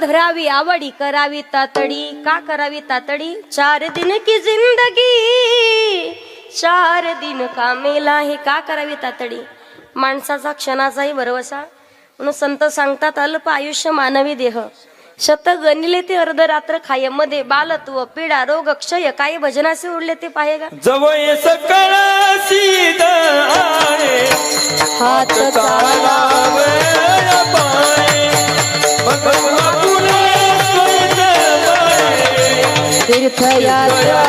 धरावी आवडी करावी तातडी. का करावी तातडी? 4 दिन की जिंदगी 4 दिन का मेला है. का करावी तातडी? माणसाचा क्षणाचाही भरवसा. म्हणून संत सांगतात अल्प आयुष्य मानवी देह, शत गणिले ते अर्ध रात्र खाय. मध्ये बालत्व पीडा रोग क्षय, काय भजनाचे उडले ते पाहेगा. जवळ सकळ सीध आहे, हात चालावे पाय. तीर्थयात्रा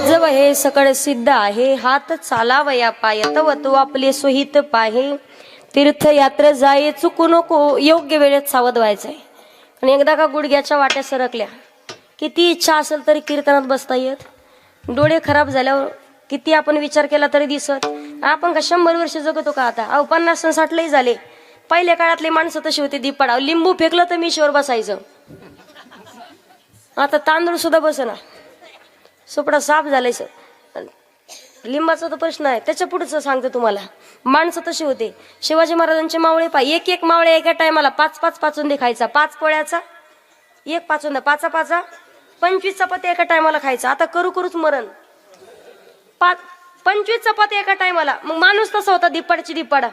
जव हे सकळ सिद्ध आहे, हात चालावया पाय. तव तो आपले सोहित पाहे. तीर्थयात्रा जाये चुकू नको, योग्य वेळेत सावध व्हायचंय. आणि एकदा का गुडघ्याच्या वाट्या सरकल्या, किती इच्छा असेल तरी कीर्तनात बसता येत. डोळे खराब झाल्यावर किती आपण विचार केला तरी दिसत. आपण का 100 वर्ष जगतो का आता? 50-60 लई झाले. पहिल्या काळातले माणसं तशी होते. दीपाडाव लिंबू फेकलं तर मिशीवर बसायचं. आता तांदूळ सुद्धा बसना, सुपडा साफ झालायचं. लिंबाचा तर प्रश्न आहे. त्याच्या पुढचं सांगतो तुम्हाला. माणसं तशी होते. शिवाजी महाराजांचे मावळे पाय, एक मावळे एका टायमाला 5-5 पाचुंदे खायचा. 5 पोळ्याचा 1 पाचुंदा, 5 25 चपाती एका टायमाला खायचा. आता करूच मरण. 25 चपाती एका टायमाला. मग माणूस तसा होता, दिपाडची दिपाडा.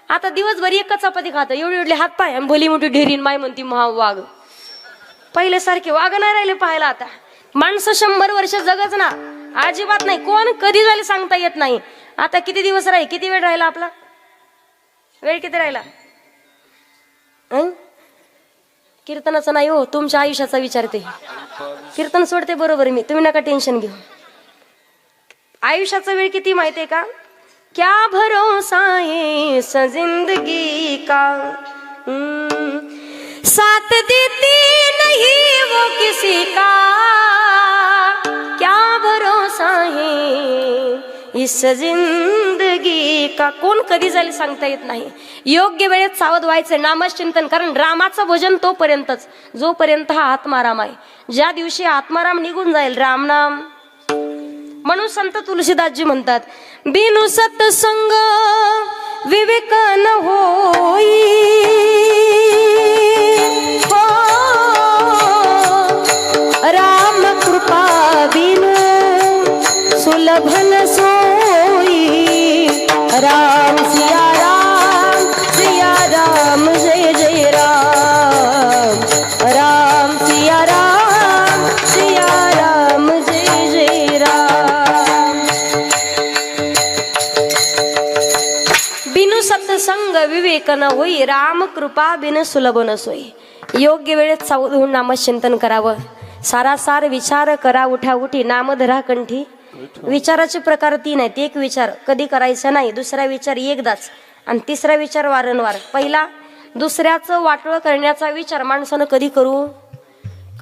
आता दिवसभर 1 चपाती खातं. एवढे हात पाय आणि भली मोठी ढेरीन माय म्हणती महा वाघ. पहिल्यासारखे वाघ नाही राहिले पाहायला आता. माणसं 100 वर्ष जगच ना. अजिबात नाही. कोण कधी झाले सांगता येत नाही. आता किती दिवस राहील, किती वेळ राहिला आपला, वेळ किती राहिला? कीर्तनाचं नाही हो, तुमच्या आयुष्याचा विचारते. कीर्तन सोडते बरोबर मी, तुम्ही नका टेन्शन घेऊ. आयुष्याचा वेळ किती माहितीये का? क्या भरोसा है इस जिंदगी का, साथ देती नहीं वो किसी का, क्या भरोसा है इस जिंदगी का. कोण कधी जाईल सांगता येत नाही. योग्य वेळेत सावध व्हायचं, नामचिंतन. कारण रामाचं भजन तोपर्यंतच जोपर्यंत हा आत्माराम आहे. ज्या दिवशी आत्माराम निघून जाईल, रामनाम. म्हणून संत तुलसीदासजी म्हणतात, बिनु सत्संग विवेक न होई, हो राम कृपा बिनु सुलभ न सोई. राम सिया राम जय जय राम, राम सिया राम जय जय राम. बिनु सत्संग विवेक न होई, राम कृपा बिन सुलभ न सोई. योग्य वेळेत सावध होऊन नामचिंतन करावं. सारासार विचार करा उठा उठी, नाम धरा कंठी. विचाराचे प्रकार 3 आहेत. एक विचार कधी करायचा नाही, दुसरा विचार एकदाच, आणि तिसरा विचार वारंवार. पहिला दुसऱ्याचं वाटोळं करण्याचा विचार माणसानं कधी करू,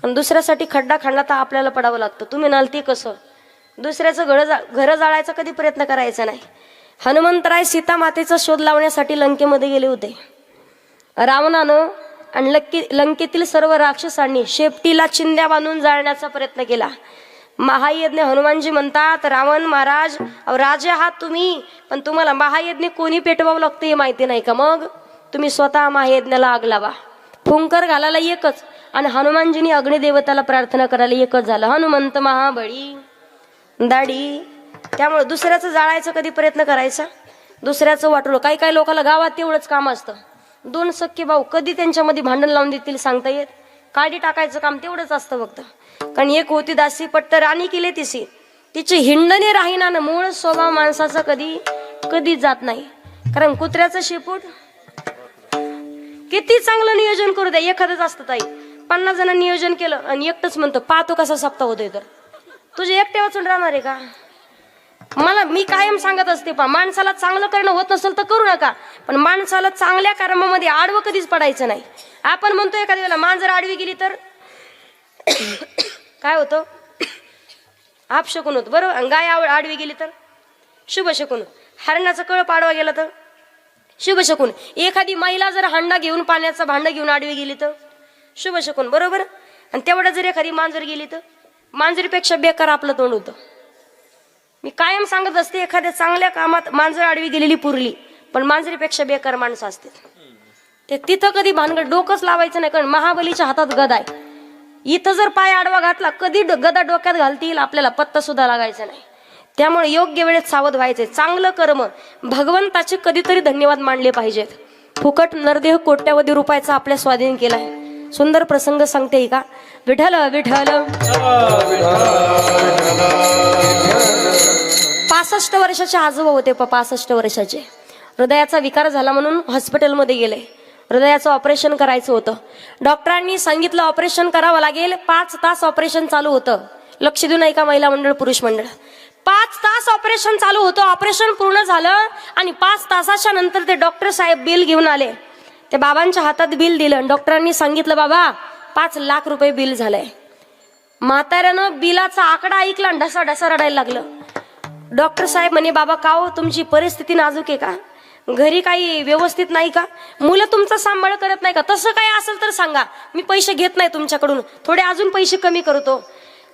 आणि दुसऱ्यासाठी खड्डा खांडला तर आपल्याला पडावं लागतं. तुम्ही म्हणाल ते कसं? दुसऱ्याचं घर जाळायचा कधी प्रयत्न करायचा नाही. हनुमंतराय सीता मातेचा शोध लावण्यासाठी लंकेमध्ये गेले होते. रावणानं आणि लंकेतील सर्व राक्षसांनी शेपटीला चिंध्या बांधून जाळण्याचा प्रयत्न केला. महायज्ञ हनुमानजी म्हणतात, रावण महाराज, राजा आहात तुम्ही, पण तुम्हाला महायज्ञ कोणी पेटवावं लागतं हे माहिती नाही का? मग तुम्ही स्वतः महायज्ञाला आग लावा. फुंकर घालायला एकच, आणि हनुमानजींनी अग्निदेवताला प्रार्थना करायला एकच झालं. हनुमंत महाबळी दाढी. त्यामुळे दुसऱ्याचं जाळायचं कधी प्रयत्न करायचा, दुसऱ्याचं वाटलं. काही काही लोकांना गावात तेवढंच काम असतं. 2 सख्खे भाऊ कधी त्यांच्यामध्ये भांडण लावून देतील सांगता येत. काढी टाकायचं काम तेवढंच असतं फक्त. कारण एक होती दासी पट्ट राणी केली तिची, तिची हिंडणे राहीना. मूळ स्वभाव माणसाचा कधी जात नाही. कारण कुत्र्याचं शेपूट किती चांगलं नियोजन करू द्या, एखादंच असतं ताई. 50 जणांनी नियोजन केलं आणि एकटंच म्हणतं पाहतो कसा सप्ताह होतोय. तर तुझे एकटे वाचून राहणार आहे का? मी कायम सांगत असते, माणसाला चांगलं करणं होत नसेल तर करू नका, पण माणसाला चांगल्या कर्मामध्ये आडवं कधीच पडायचं नाही. आपण म्हणतो एखाद्या वेळेला मांजर आडवी गेली तर काय होतं? अपशकुन होतं, बरोबर. गाय आडवी गेली तर शुभ शकून. हरणाचा कळप आडवा गेला तर शुभ शकून. एखादी महिला जर हांडा घेऊन, पाण्याचा भांडं घेऊन आडवी गेली तर शुभ शकून, बरोबर. आणि तेवढं जर एखादी मांजर गेली तर मांजरीपेक्षा बेकार आपलं तोंड होतं. मी कायम सांगत असते, एखाद्या चांगल्या कामात मांजर आडवी गेलेली पुरली, पण मांजरीपेक्षा बेकार माणसं असते ते. तिथं कधी भानगड डोकंच लावायचं नाही. कारण महाबलीच्या हातात गदा आहे. इथं जर पाय आडवा घातला, कधी गदा डोक्यात घालतील आपल्याला पत्ता सुद्धा लागायचा नाही. त्यामुळे योग्य वेळेत सावध व्हायचे. चांगलं कर्म भगवंताचे कधीतरी धन्यवाद मानले पाहिजेत. फुकट नरदेह कोट्यावधी रुपयाचा आपल्या स्वाधीन केलाय. सुंदर प्रसंग सांगते का? विठ्ठल विठ्ठल 65 वर्षाचे आजोबा होते. 65 वर्षाचे. हृदयाचा विकार झाला म्हणून हॉस्पिटलमध्ये गेले. हृदयाचं ऑपरेशन करायचं होतं. डॉक्टरांनी सांगितलं ऑपरेशन करावं लागेल. 5 तास ऑपरेशन चालू होतं. लक्ष देऊ नये का महिला मंडळ पुरुष मंडळ? 5 तास ऑपरेशन चालू होतं. ऑपरेशन पूर्ण झालं आणि 5 तासाच्या नंतर ते डॉक्टर साहेब बिल घेऊन आले. ते बाबांच्या हातात बिल दिलं. डॉक्टरांनी सांगितलं, बाबा 5 लाख रुपये बिल झालंय. म्हाताऱ्यानं बिलाचा आकडा ऐकला आणि ढसा ढसा रडायला लागलं. डॉक्टर साहेब म्हणे, बाबा का हो, तुमची परिस्थिती नाजूक आहे का? घरी काही व्यवस्थित नाही का? मुलं तुमचा सांभाळ करत नाही का? तसं काही असेल तर सांगा, मी पैसे घेत नाही तुमच्याकडून, थोडे अजून पैसे कमी करतो.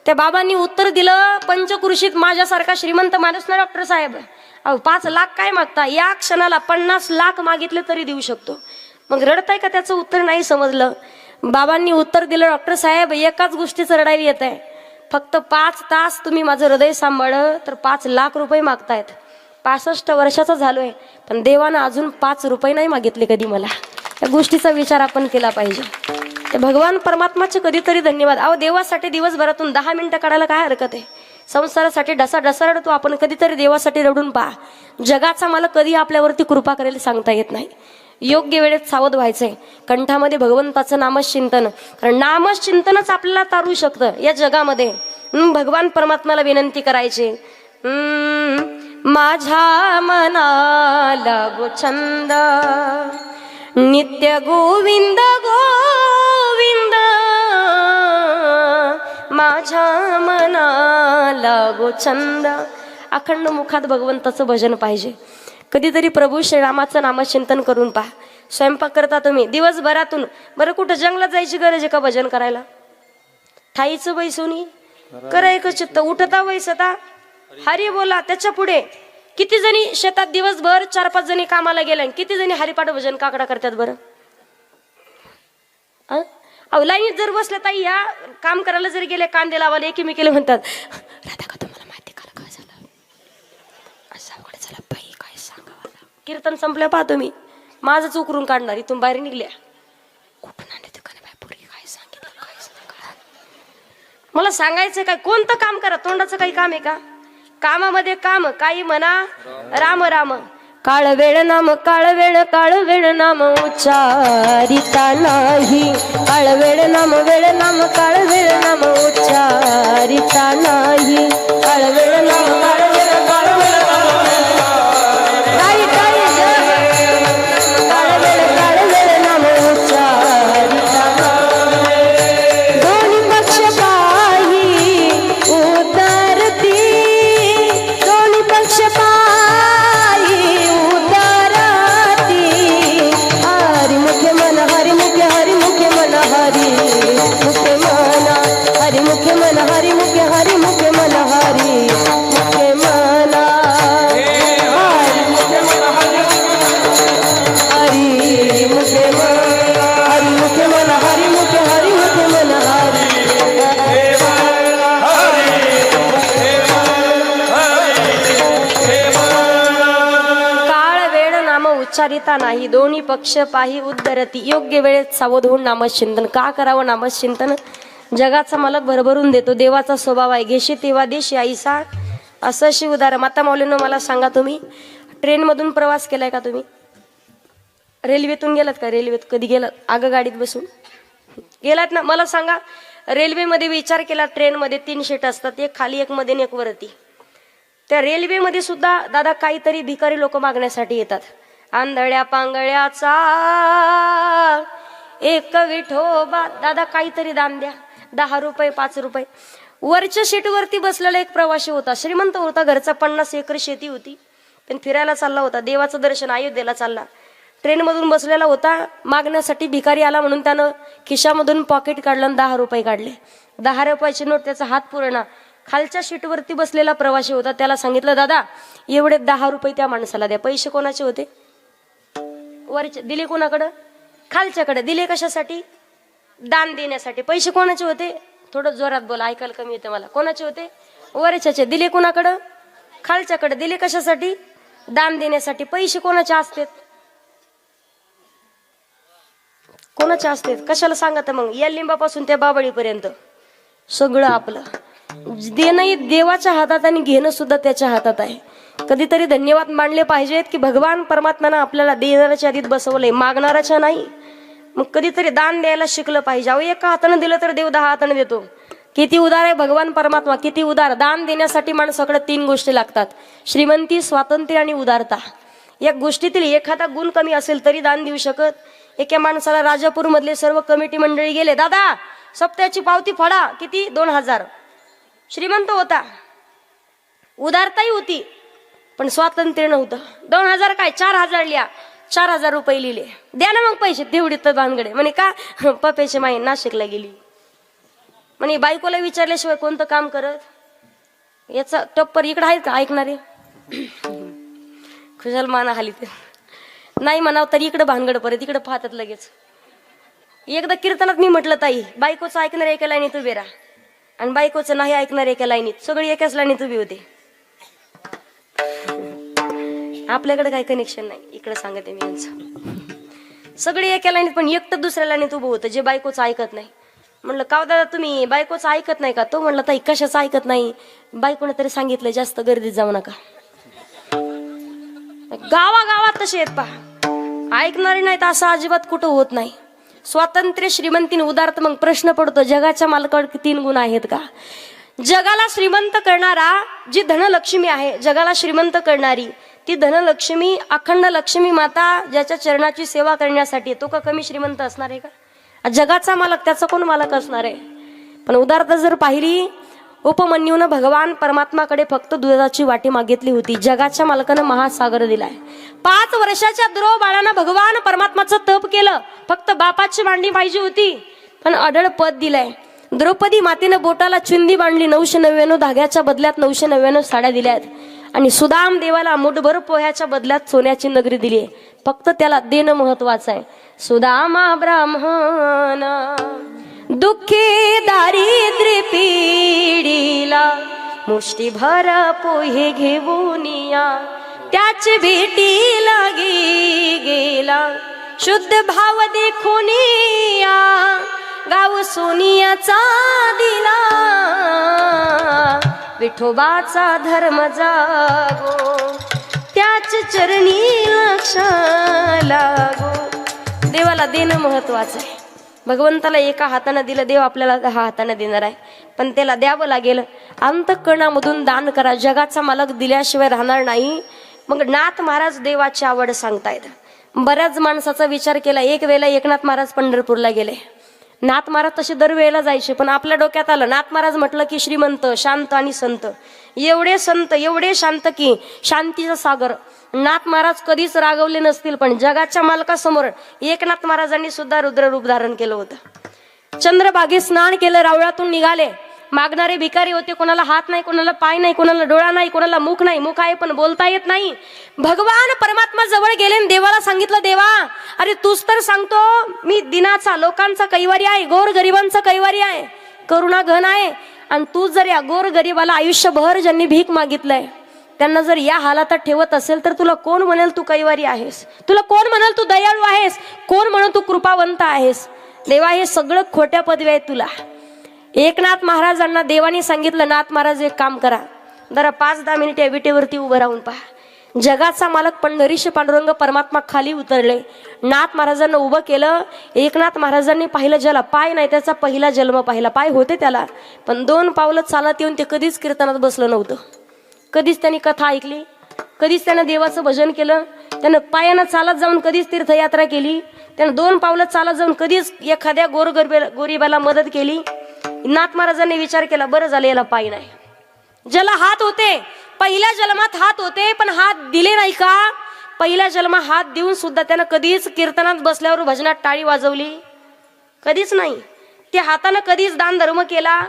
त्या बाबांनी उत्तर दिलं, पंचकृषीत माझ्यासारखा श्रीमंत माणूस ना डॉक्टर साहेब, 5 लाख काय मागता? या क्षणाला 50 लाख मागितले तरी देऊ शकतो. मग रडताय का? त्याचं उत्तर नाही समजलं. बाबांनी उत्तर दिलं, डॉक्टर साहेब एकाच गोष्टीचं रडायला येत आहे, फक्त 5 तास तुम्ही माझं हृदय सांभाळलं तर 5 लाख रुपये मागतायत. 65 वर्षाचा झालोय, पण देवानं अजून 5 रुपये नाही मागितले कधी मला. या गोष्टीचा विचार आपण केला पाहिजे. ते भगवान परमात्माचे कधीतरी धन्यवाद. अहो, देवासाठी दिवसभरातून 10 मिनिटं काढायला काय हरकत आहे? संसारासाठी ढसा रडतो आपण, कधीतरी देवासाठी रडून पहा. जगाचा मला कधी आपल्यावरती कृपा करेल सांगता येत नाही. योग्य वेळेत सावध व्हायचंय. कंठामध्ये भगवंताचं नामचिंतन, कारण नामचिंतनच आपल्याला तारू शकतं या जगामध्ये. भगवान परमात्म्याला विनंती करायची, माझ्या मनाला गो छंद नित्य गोविंद गोविंद, माझ्या मनाला गो छंद. अखंड मुखात भगवंताचं भजन पाहिजे. कधीतरी प्रभू श्रीरामाचं नामचिंतन करून पहा. स्वयंपाक करता तुम्ही दिवसभरातून, बरं कुठं जंगलात जायची गरज आहे का भजन करायला? ठाईचं बैसुनी करायचं चित्त, उठता वैसता हरी बोला. त्याच्या पुढे किती जणी शेतात दिवसभर 4-5 जणी कामाला गेल्या, किती जणी हरिपाठ भजन काकडा करतात बरं? अहो लाईनीत जर बसल्या ताई, या काम करायला जर गेले, कांदे लावायला एकीमेकीला म्हणतात, राधा का तुम्हाला माहिती का काय झालं, असं अवघड झालं बाई, काय सांगावं. कीर्तन संपलं पहा तुम्ही, माझंच उकरून काढणार. इथून बाहेर निघल्या, कुठून आणले ते बाय पोरी, काय सांगितलं काय सांगा. मला सांगायचं काय, कोणतं काम करा, तोंडाचं काही काम आहे का? कामामध्ये काम, काही म्हणा राम राम. काळ वेळ नाम काळ वेळ नाम उच्चारिता नाही. काळ वेळ नाम काळ वेळ नाम उच्चारिता नाही. काळ वेळ नाम काळ वेळ नाम काही काळ वेळ नाम उच्चारिता नाही. दोन्ही पक्ष पाही उतरती, दोन्ही पक्ष पाही उतरती. हरी मुख्य मन हरी मुख्य मन हरी मुख्य मन हरी मुख्य मन हरी मुख्य मन हरी मुख्य मन हरी मुख्य मन उच्चारिता नाही. दोन्ही पक्ष पाही उद्धरती. योग्य वेळेत सावध होऊन नामचिंतन का करावं? नामचिंतन जगाचा मालक भरभरून देतो. देवाचा स्वभाव आहे, घेशी तेव्हा देशी आईसा असं शिव उदार. माता माऊलींनो मला सांगा, तुम्ही ट्रेनमधून प्रवास केलाय का? तुम्ही रेल्वेतून गेलात का? रेल्वेत कधी गेलात? आगगाडीत बसून गेलात ना? मला सांगा, रेल्वेमध्ये विचार केला, ट्रेनमध्ये 3 सीट असतात, एक खाली एक मध्ये एक वरती. त्या रेल्वेमध्ये सुद्धा दादा काहीतरी भिकारी लोक मागण्यासाठी येतात. आंधळ्या पांगळ्याचा एक विठोबा, दादा काहीतरी दान द्या, 10 रुपये 5 रुपये. वरच्या सीटवरती बसलेला एक प्रवासी होता, श्रीमंत होता, घरचा 50 एकर शेती होती, पण फिरायला चालला होता, देवाचं दर्शन अयोध्येला चालला. ट्रेनमधून बसलेला होता, मागण्यासाठी भिकारी आला म्हणून त्यानं खिशामधून पॉकेट काढलं आणि 10 रुपये काढले. 10 रुपयाची नोट त्याचा हात पुरणा. खालच्या सीटवरती बसलेला प्रवासी होता, त्याला सांगितलं, दादा एवढे 10 रुपये त्या माणसाला द्या. पैसे कोणाचे होते? वरचे. दिले कोणाकडं? खालच्याकडे. दिले कशासाठी? दान देण्यासाठी. पैसे कोणाचे होते? थोडं जोरात बोला, ऐकायला कमी येते मला. कोणाचे होते? वरच्याचे. दिले कोणाकडं? खालच्याकडे. दिले कशासाठी? दान देण्यासाठी. पैसे कोणाचे असतात? कोणाचे असतात? कशाला सांगत मग? या लिंबापासून त्या बाबळीपर्यंत सगळं आपलं. देणं देवाच्या हातात आणि घेणं सुद्धा त्याच्या हातात आहे. कधीतरी धन्यवाद मानले पाहिजेत की भगवान परमात्म्यानं आपल्याला देणाऱ्याच्या आधीत बसवलंय, मागणाऱ्याच्या नाही. मग कधीतरी दान द्यायला शिकलं पाहिजे. अहो, एका हाताने दिलं तर देव 10 हाताने देतो. किती उदार आहे भगवान परमात्मा, किती उदार. दान देण्यासाठी माणसाकडे 3 गोष्टी लागतात: श्रीमंती, स्वातंत्र्य आणि उदारता. या गोष्टीतील एखादा गुण कमी असेल तरी दान देऊ शकत. एका माणसाला राजापूर मधले सर्व कमिटी मंडळी गेले, दादा सप्त्याची पावती फाडा. किती? 2000. श्रीमंत होता, उदारताही होती, पण स्वातंत्र्य नव्हतं. 2000 काय 4000 लिहा. 4000 रुपये लिहिले. द्या ना मग पैसे. तेवढी तर भानगडे. म्हणे का? पप्याची माई नाशिकला गेली. म्हणे बायकोला विचारल्याशिवाय कोणतं काम करत? याचा टप्पर इकडं आहेत का ऐकणारे? खुशाल माना हाली ते नाही म्हणावं तरी इकडं भानगड परत इकडं पाहतात लगेच. एकदा कीर्तनात मी म्हटलं, ताई बायकोचं ऐकणार एका लाईनीत उभे राहा आणि बायकोचं नाही ऐकणार एका लाईनीत. सगळी एकाच लाईनीत उभी होते. आपल्याकडे काही कनेक्शन नाही. इकडे सांगते मी यांचं. सगळे एका लाईनीत, पण एकटं दुसऱ्या लाईनीत उभं होतं जे बायकोचं ऐकत नाही. म्हणलं का दादा तुम्ही बायकोचं ऐकत नाही का? तो म्हणला ताई कशाचं ऐकत नाही, बायकोने तरी सांगितलं जास्त गर्दीत जाऊ नका. गावागावात तसे आहेत पहा, ऐकणारे नाहीत असं अजिबात कुठं होत नाही. स्वातंत्र्य, श्रीमंतीने उदारत. मग प्रश्न पडतो जगाच्या मालकावर 3 गुण आहेत का? जगाला श्रीमंत करणारा जी धनलक्ष्मी आहे, जगाला श्रीमंत करणारी ती धनलक्ष्मी, अखंड लक्ष्मी माता ज्याच्या चरणाची सेवा करण्यासाठी, तो का कमी श्रीमंत असणार आहे का? जगाचा मालक त्याचा कोण मालक असणार आहे? पण उदारता जर पाहिली, उपमन्यूनं भगवान परमात्माकडे फक्त दुधाची वाटी मागितली होती, जगाच्या मालकानं महासागर दिलाय. 5 वर्षाच्या द्रोह बाळानं भगवान परमात्माचं तप केलं, फक्त बापाची मांडी पाहिजे होती पण अढळ पद दिलंय. द्रौपदी मातेनं बोटाला चिंदी बांधली, 999 धाग्याच्या बदल्यात 999 साड्या दिल्यात. आणि सुदाम देवाला मुठभर पोह्याच्या बदल्यात सोन्याची नगरी दिली. फक्त त्याला देणं महत्वाचं आहे. सुदामा ब्राह्मण दुःखी दारिद्र्य पीडिला, मुष्टीभर पोहे घेऊन या, त्याची भेटी लागी गेला. शुद्ध भाव देखून या, गाव सोनियाचा दिला, विठोबाचा धर्म जागो, त्याच चरणी लक्ष लागो. देवाला देणं महत्वाचं आहे. भगवंताला एका हाताने दिलं, देव आपल्याला 10 हाताने देणार आहे, पण त्याला द्यावं लागेल. अंतःकरणामधून दान करा, जगाचा मालक दिल्याशिवाय राहणार नाही. मग नाथ महाराज देवाची आवड सांगतायत. बऱ्याच माणसाचा विचार केला. एक वेळेला एकनाथ महाराज पंढरपूरला गेले. नाथ महाराज तसे दरवेळेला जायचे, पण आपल्या डोक्यात आलं नाथ महाराज म्हटलं की श्रीमंत, शांत आणि संत. एवढे संत, एवढे शांत की शांतीचा सागर. नाथ महाराज कधीच रागवले नसतील, पण जगाच्या मालकासमोर एकनाथ महाराजांनी सुद्धा रुद्र रूप धारण केलं होतं. चंद्रभागे स्नान केलं, रावळातून निघाले. मागणारे भिकारी होते, कोणाला हात नाही, कोणाला पाय नाही, कोणाला डोळा नाही, कोणाला मुख नाही. मुख आहे पण बोलता येत नाही. भगवान परमात्मा जवळ गेले आणि देवाला सांगितलं, देवा अरे तूच तर सांगतो मी दिनाचा, लोकांचा कैवारी आहे, गोर गरिबांचा कैवारी आहे, करुणा घन आहे. आणि तू जर या गोर गरिबाला आयुष्यभर ज्यांनी भीक मागितलंय त्यांना जर या हालातात ठेवत असेल तर तुला कोण म्हणेल तू कैवारी आहेस? तुला कोण म्हणेल तू दयाळू आहेस? कोण म्हणेल तू कृपावंत आहेस? देवा हे सगळं खोट्या पदवी आहेत तुला. एकनाथ महाराजांना देवाने सांगितलं, नाथ महाराज एक काम करा, जरा 5-10 मिनिट या विटेवरती उभं राहून पहा. जगाचा मालक पंढरीश पांडुरंग परमात्मा खाली उतरले. नाथ महाराजांना उभं केलं. एकनाथ महाराजांनी पाहिलं, ज्याला पाय नाही त्याचा पहिला जन्म पाहिला. पाय होते त्याला, पण 2 पावलं चालत येऊन ते कधीच कीर्तनात बसलं नव्हतं. कधीच त्यांनी कथा ऐकली, कधीच त्यानं देवाचं भजन केलं. त्यानं पायानं चालत जाऊन कधीच तीर्थयात्रा केली. त्यानं 2 पावलं चालत जाऊन कधीच एखाद्या गोरीबाला मदत केली. नाथ महाराजांनी विचार केला, बरं झालं याला पाय नाही. ज्याला हात होते, पहिल्या जन्मात हात होते पण हात दिले नाही का? पहिल्या जन्मात हात देऊन सुद्धा त्यानं कधीच कीर्तनात बसल्यावर भजनात टाळी वाजवली? कधीच नाही. त्या हातानं कधीच दान धर्म केला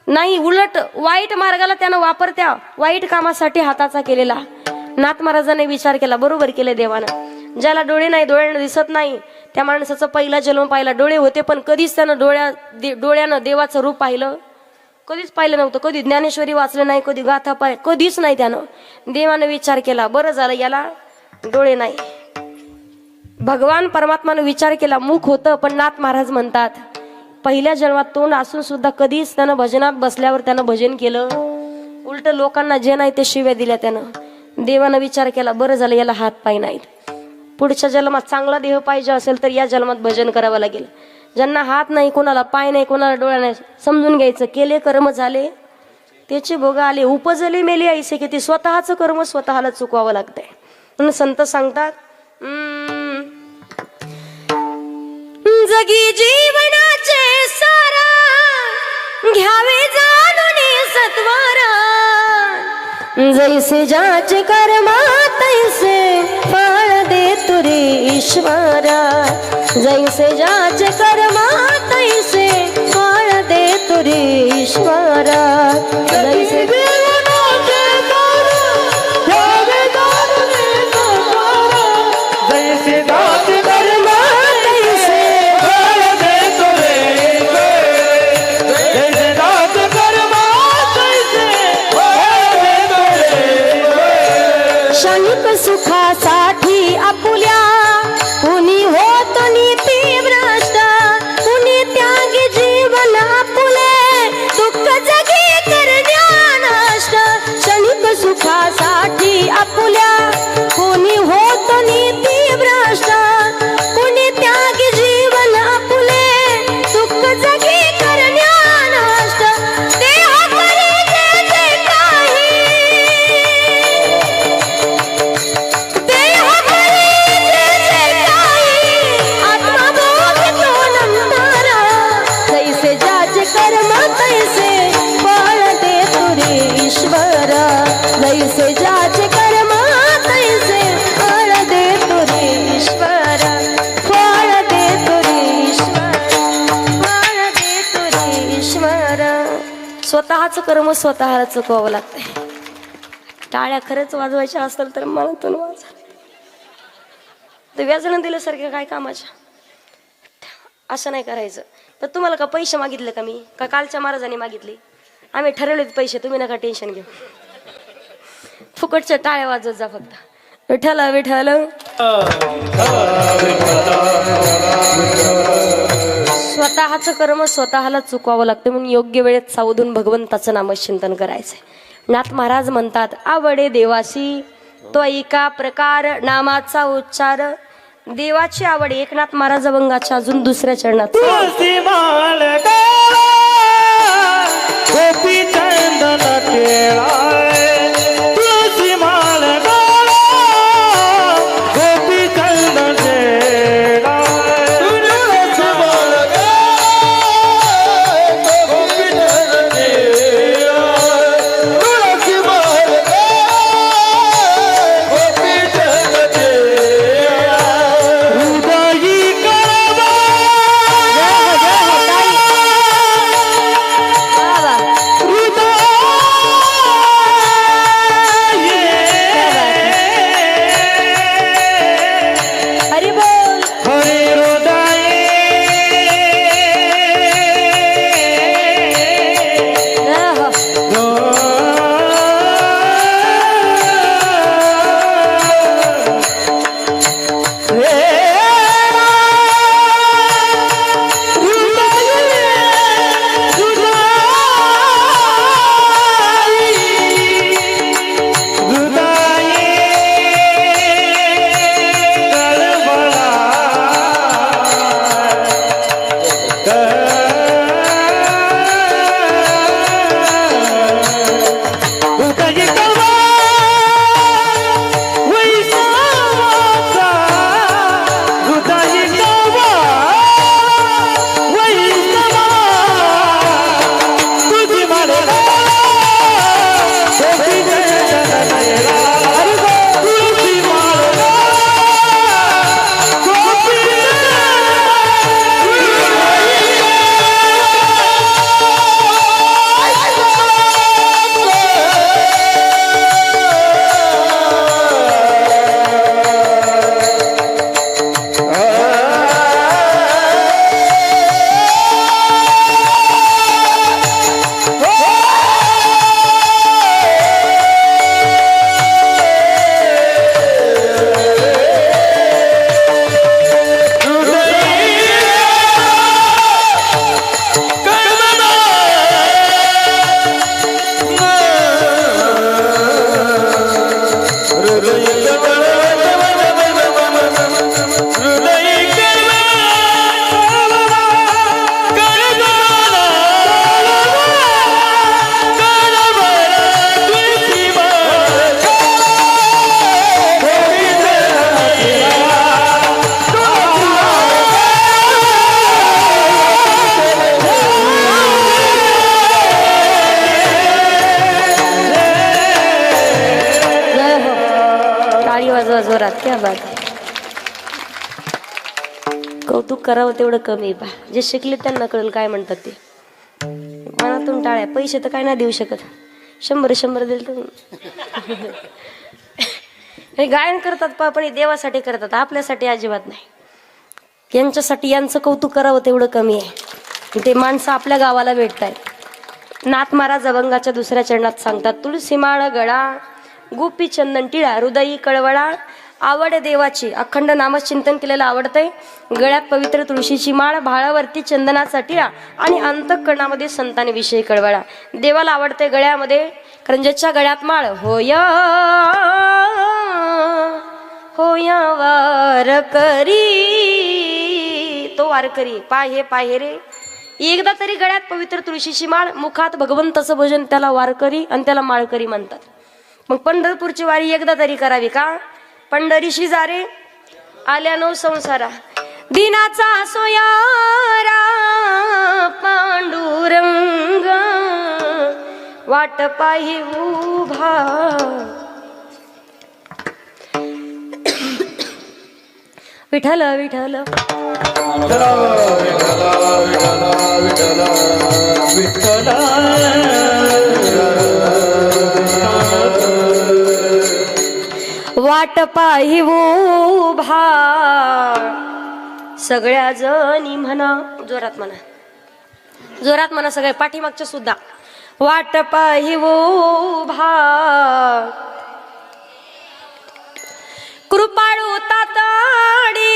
नाही. उलट वाईट मार्गाला त्यानं वापरत्या वाईट कामासाठी हाताचा केलेला. नाथ महाराजांनी विचार केला, बरोबर केले देवानं. ज्याला डोळे नाही, डोळ्यानं दिसत नाही, त्या माणसाचा पहिला जन्म पाहिला. डोळे होते पण कधीच त्यानं डोळ्यानं देवाचं रूप पाहिलं? कधीच पाहिलं नव्हतं. कधी ज्ञानेश्वरी वाचलं नाही, कधी गाथा पाय, कधीच नाही त्यानं. देवानं विचार केला, बरं झालं याला डोळे नाही. भगवान परमात्मानं विचार केला, मुख होतं पण नाथ महाराज म्हणतात पहिल्या जन्मात तोंड असून सुद्धा कधीच त्यानं भजनात बसल्यावर त्यानं भजन केलं? उलट लोकांना जे नाही ते शिव्या दिल्या त्यानं. देवानं विचार केला, बरं झालं याला हात पाय नाहीत. पुढच्या जन्मात चांगला देह पाहिजे असेल तर या जन्मात भजन करावं लागेल. ज्यांना हात नाही, कोणाला पाय नाही, कोणाला डोळा नाही, समजून घ्यायचं केले कर्म झाले त्याचे भोग आले. उपजले मेले ऐसे की ते स्वतःचं कर्म स्वतःला चुकवावं लागतंय. म्हणून संत सांगतात, जगी जीवनाचे सारा घ्यावे जाणून सत्वारा, जैसे जाचे कर्मा तैसे फळ दे तुरे ईश्वरा, जैसे जाचे कर्मा तैसे फळ दे तुरे ईश्वरा, जैसे क्षणिक सुखासाठी आपुल्या कुणी होत नीती भ्रष्ट, स्वतःच कर्म स्वतःला चुकवावं लागतंय. टाळ्या खरंच वाजवायच्या असतील तर मनातून वाजवा. तर व्याजानं दिल्यासारख्या काय कामाच्या, असं नाही करायचं. तर तुम्हाला का पैसे मागितले का मी, का कालच्या महाराजांनी मागितले? आम्ही ठरवलेत पैसे, तुम्ही नका टेन्शन घेऊ. फुकटच्या टाळ्या वाजवत जा फक्त. विठ्ठल विठ्ठल. स्वतःचं कर्म स्वतःला चुकवावं लागतं, म्हणून योग्य वेळेत सावधून भगवंताचं नामचिंतन करायचंय. नाथ महाराज म्हणतात, आवडे देवासी तो एका प्रकार नामाचा उच्चार. देवाची आवड. एकनाथ महाराज अभंगाच्या अजून दुसऱ्या चरणात तुळसी माळ गोपी चंदन केळा, तुळसी माळ गोपी चंदन केळा, तुळसी माळ गोपी चंदन केळा, तुळसी माळ गोपी चंदन केळा, हृदयी कळवा हरी बोल. हरे हृदय जोरात. क्या बात आहे. कौतुक करावं तेवढं कमी. पा जे शिकले त्यांना कळेल काय म्हणतात ते. मनातून टाळ्या. पैसे तर काय नाही देऊ शकत. 100 दिल तर गायन करतात पा, पण देवासाठी करतात, आपल्यासाठी अजिबात नाही. यांच्यासाठी यांचं कौतुक करावं तेवढं कमी आहे. ते माणसं आपल्या गावाला भेटतायत. नाथ महाराज अभंगाच्या दुसऱ्या चरणात सांगतात, तुळसी माळ गळा गोपी चंदन टिळा, हृदयी कळवळा, आवड देवाची. अखंड नामचिंतन केलेलं आवडतंय. गळ्यात पवित्र तुळशीची माळ, भाळावरती चंदनाचा टिळा आणि अंतःकरणामध्ये संतांनी विषयी कळवळा. देवाला आवडते गळ्यामध्ये, कारण ज्याच्या गळ्यात माळ होया होया वारकरी, तो वारकरी. पाहे रे. एकदा तरी गळ्यात पवित्र तुळशीची माळ, मुखात भगवंताचं भजन, त्याला वारकरी आणि त्याला माळकरी म्हणतात. मग पंढरपूरची वारी एकदा तरी करावी का? पंढरीशी जारे आल्यानो संसारा, दिनाचा सोयारा पांडुरंग, वाट पाही उभा. विठ्ठल विठ्ठल विठ्ठला वाट पाही उभा सगळ्या जणी म्हणा, जोरात म्हणा, जोरात म्हणा सगळे पाठीमागच्या सुद्धा. वाट पाही उभा कृपाळू ताताडी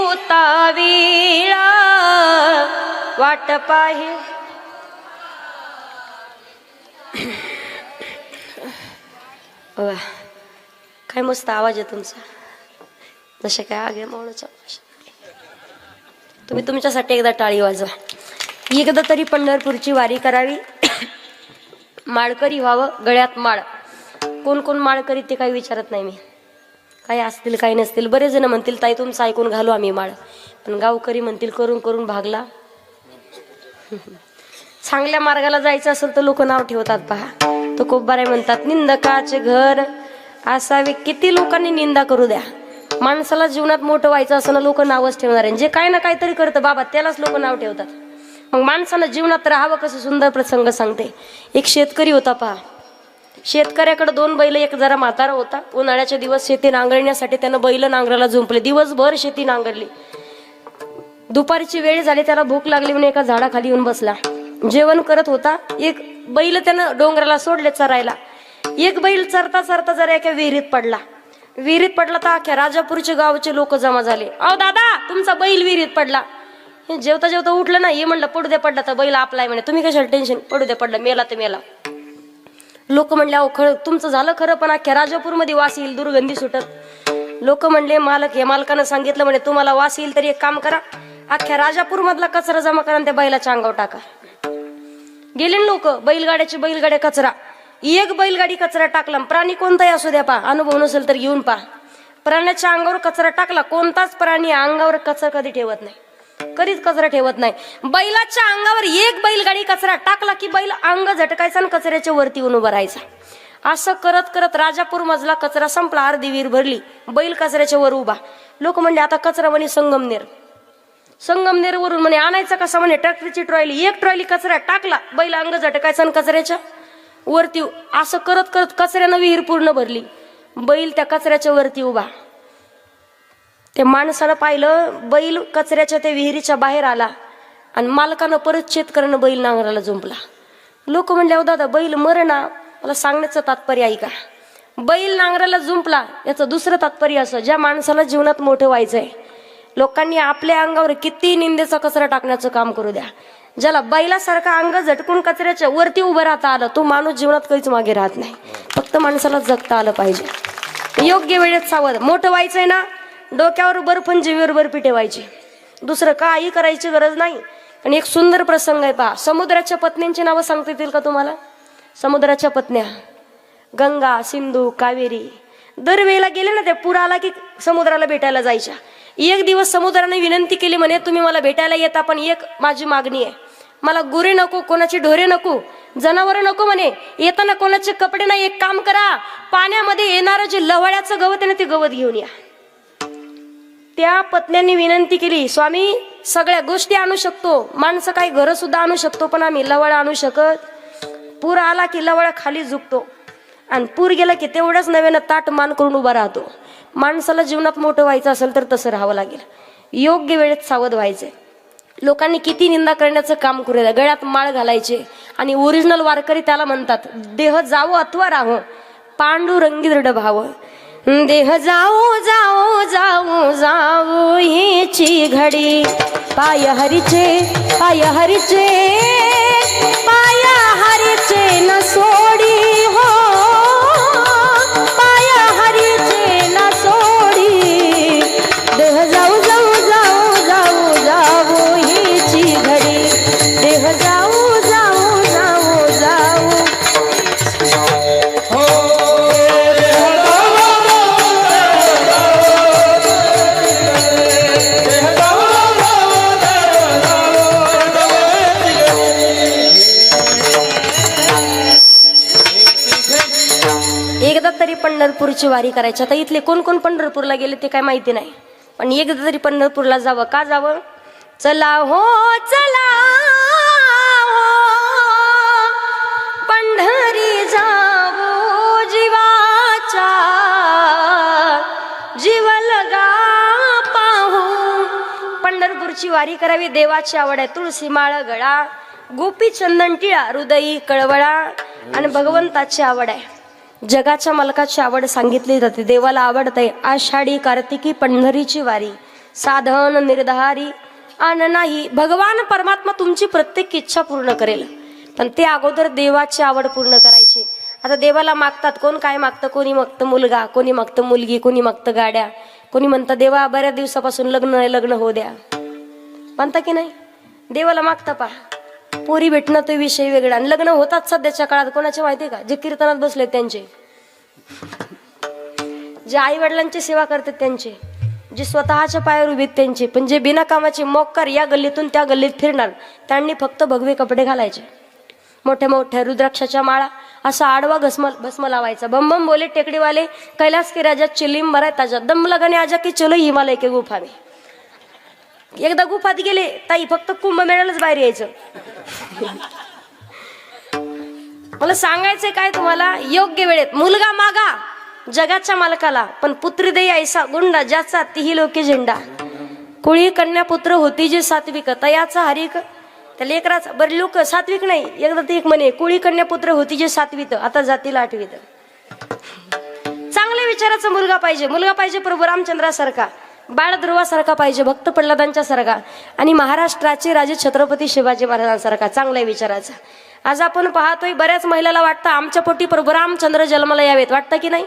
उतावीळा वाट पाही. काय मस्त आवाज आहे तुमचा, जसे काय आगे मावळचा. तुम्ही तुमच्यासाठी एकदा टाळी वाजवा. एकदा तरी पंढरपूरची वारी करावी, माळकरी व्हावं, गळ्यात माळ. कोण कोण माळकरी ते काही विचारत नाही मी, काही असतील काही नसतील. बरेच जण म्हणतील ताई तुमचं ऐकून घालू आम्ही माळ, पण गावकरी म्हणतील करून करून भागला. चांगल्या मार्गाला जायचं असेल तर लोक नाव ठेवतात. पहा तो कोब्बारे म्हणतात निंदकाचे घर असावे. किती लोकांनी निंदा करू द्या, माणसाला जीवनात मोठं व्हायचं असं ना लोक नावच ठेवणार आहे. जे काय ना काहीतरी करतं बाबा त्यालाच लोक नाव ठेवतात. मग माणसानं जीवनात राहावं कसं. सुंदर प्रसंग सांगते. एक शेतकरी होता. पहा शेतकऱ्याकडे 2 बैल, एक जरा म्हातारा होता. उन्हाळ्याचे दिवस शेती नांगरण्यासाठी त्यानं बैल नांगराला झुंपले. दिवसभर शेती नांगरली. दुपारची वेळ झाली, त्याला भूक लागली म्हणून एका झाडाखाली येऊन बसला. जेवण करत होता. एक बैल त्यानं डोंगराला सोडले चरायला. एक बैल चरता चरता जरा एका विहिरीत पडला. विहिरीत पडला तर अख्ख्या राजापूरचे गावचे लोक जमा झाले. अहो दादा तुमचा बैल विहिरीत पडला. हे जेवता जेवता उठलं नाही. हे म्हणलं पडू दे, पडला तर बैल आपलाय म्हणे. तुम्ही कशाला टेन्शन, पडू दे, पडला, मेला तर मेला. लोक म्हणले अहो खरं तुमचं झालं खरं, पण अख्ख्या राजापूरमध्ये वास येईल, दुर्गंधी सुटत. लोक म्हणले मालक, हे मालकानं सांगितलं म्हणे तुम्हाला वास येईल तरी एक काम करा, अख्ख्या राजापूर मधला कचरा जमा करा आणि त्या बैलाच्या अंगावर टाका. गेले लोक. बैलगाड्या कचरा. एक बैलगाडी कचरा टाकला. प्राणी कोणताही असू द्या, पा अनुभव नसेल तर घेऊन पा. प्राण्याच्या अंगावर कचरा टाकला. कोणताच प्राणी अंगावर कचरा कधी ठेवत नाही, कधीच कचरा ठेवत नाही. बैलाच्या अंगावर एक बैलगाडी कचरा टाकला की बैल अंग झटकायचा आणि कचऱ्याच्या वरती येऊन उभा राहायचा. असं करत करत राजापूर मधला कचरा संपला. अर्धी विहीर भरली. बैल कचऱ्याच्या वर उभा. लोक म्हणले आता कचरा म्हणे संगमनेर वरून म्हणे आणायचा कसा. म्हणे ट्रॅक्टरची ट्रॉली, एक ट्रॉली कचरा टाकला, बैल अंग झटकायचा आणि कचऱ्याच्या वरती. असं करत करत कचऱ्यानं विहीर पूर्ण भरली. बैल त्या कचऱ्याच्या वरती उभा. त्या माणसानं पाहिलं, बैल कचऱ्याच्या त्या विहिरीच्या बाहेर आला आणि मालकानं परत शेतकऱ्यानं बैल नांगराला झुंपला. लोक म्हणले अहो दादा बैल मरणा. मला सांगण्याचं तात्पर्य ऐका. बैल नांगराला झुंपला याचं दुसरं तात्पर्य असं, ज्या माणसाला जीवनात मोठं व्हायचंय लोकांनी आपल्या अंगावर किती निंदेचा कचरा टाकण्याचं काम करू द्या. ज्याला बैलासारखा अंग झटकून कचऱ्याच्या वरती उभं राहता आलं तो माणूस जीवनात काहीच मागे राहत नाही. फक्त माणसाला जगता आलं पाहिजे. योग्य वेळेत सावध. मोठं व्हायचंय ना, डोक्यावर बर्फ आणि जिवेवर बर्फी ठेवायची, दुसरं काही करायची गरज नाही. आणि एक सुंदर प्रसंग आहे. पहा समुद्राच्या पत्न्यांची नावं सांगता येतील का तुम्हाला. समुद्राच्या पत्न्या गंगा, सिंधू, कावेरी. दरवेळेला गेले ना, त्या पूर आला की समुद्राला भेटायला जायच्या. एक दिवस समुद्राने विनंती केली म्हणे तुम्ही मला भेटायला येता, पण एक माझी मागणी आहे, मला गुरे नको, कोणाची ढोरे नको, जनावर नको म्हणे. येताना कोणाचे कपडे नाही. एक काम करा, पाण्यामध्ये येणारं जे लवळ्याचं गवत आहे ना ते गवत घेऊन या. त्या पत्न्यांनी विनंती केली स्वामी सगळ्या गोष्टी आणू शकतो, माणसं काही घर सुद्धा आणू शकतो, पण आम्ही लवळा आणू शकत. पूर आला की लवळा खाली झुकतो आणि पूर गेला की तेवढंच नव्यानं ताट मान करून उभा राहतो. माणसाला जीवनात मोठं व्हायचं असेल तर तसं राहावं लागेल. योग्य वेळेत सावध व्हायचे. लोकांनी किती निंदा करण्याचं काम करू द्या. गळ्यात माळ घालायचे. आणि ओरिजिनल वारकरी त्याला म्हणतात, देह जावो अथवा राहो पांडुरंगी दृढ भाव. देह जाओ जाओ जाओ जाओ हीची घडी, पाय हरीचे पाय हरीचे पाय हरीचे न सोडी हो, पाय हरीचे न सोडी. देह जाऊ जाऊ जाऊ जाऊ जाऊ हीची घडी, देह जाऊ जाऊ जाऊ जाऊ. एकदा तरी पंढरपूरची वारी करायची. आता इथले कोण कोण पंढरपूरला गेले ते काय माहिती नाही, पण एकदा तरी पंढरपूरला जावं. का जावं. चला हो चला हो पंढरी जावो जीवाच्या, माऊलीची वारी करावी देवाची आवड आहे. तुळशी माळ गळा, गोपी चंदन टिळा, हृदयी कळवळा आणि भगवंताची आवड आहे. जगाच्या मालकाची आवड सांगितली जाते. देवाला आवडते आषाढी कार्तिकी पंढरीची वारी, साधन निर्धारी आन नाही. भगवान परमात्मा तुमची प्रत्येक इच्छा पूर्ण करेल, पण ते अगोदर देवाची आवड पूर्ण करायची. आता देवाला मागतात, कोण काय मागतं, कोणी मागतं मुलगा, कोणी मागतं मुलगी, कोणी मागतं गाड्या, कोणी म्हणतं देवा बऱ्याच दिवसापासून लग्न होऊ द्या, म्हणता की नाही. देवाला मागता पहा, पोरी भेटणं तो विषय वेगळा. आणि लग्न होतात सध्याच्या काळात कोणाचे माहिती का, जे कीर्तनात बसले त्यांचे, जे आई वडिलांची सेवा करतात त्यांचे, जे स्वतःच्या पायावर उभे त्यांचे. पण जे बिना कामाचे मोक्कार या गल्लीतून त्या गल्लीत फिरणार, त्यांनी फक्त भगवे कपडे घालायचे, मोठ्या मोठ्या रुद्राक्षाच्या माळा, असा आडवा भस्म लावायचा. बम बम बोले टेकडीवाले, कैलास के राजा चिलीम बरा ताजा, दम लगाने आजा की चलो हिमालय के गुफा में. एकदा गुफात गेले ताई, फक्त कुंभमेळ्यालाच बाहेर यायचं. मला सांगायचंय काय तुम्हाला, योग्य वेळेत मुलगा मागा जगाच्या मालकाला, पण पुत्री देई ऐसा गुंडा, ज्याचा तिही लोके झेंडा. कुळी कन्या पुत्र होती जे सात्विक, तयाचा हरिक त्या लेकराचा. बरं लोक सात्विक नाही, एकदा ते एक म्हणे, कुळी कन्या पुत्र होती जे सातवीत, आता जातीला आठवीत. चांगल्या विचाराचा मुलगा पाहिजे. मुलगा पाहिजे प्रभू रामचंद्रासारखा, बाळध्रुवासारखा पाहिजे, भक्त प्रल्हादांच्या सारखा, आणि महाराष्ट्राचे राजे छत्रपती शिवाजी महाराजांसारखा चांगल्या विचाराचा. आज आपण पाहतोय बऱ्याच महिलाला वाटतं आमच्या पोटी प्रभू रामचंद्र जन्माला यावेत. वाटतं की नाही,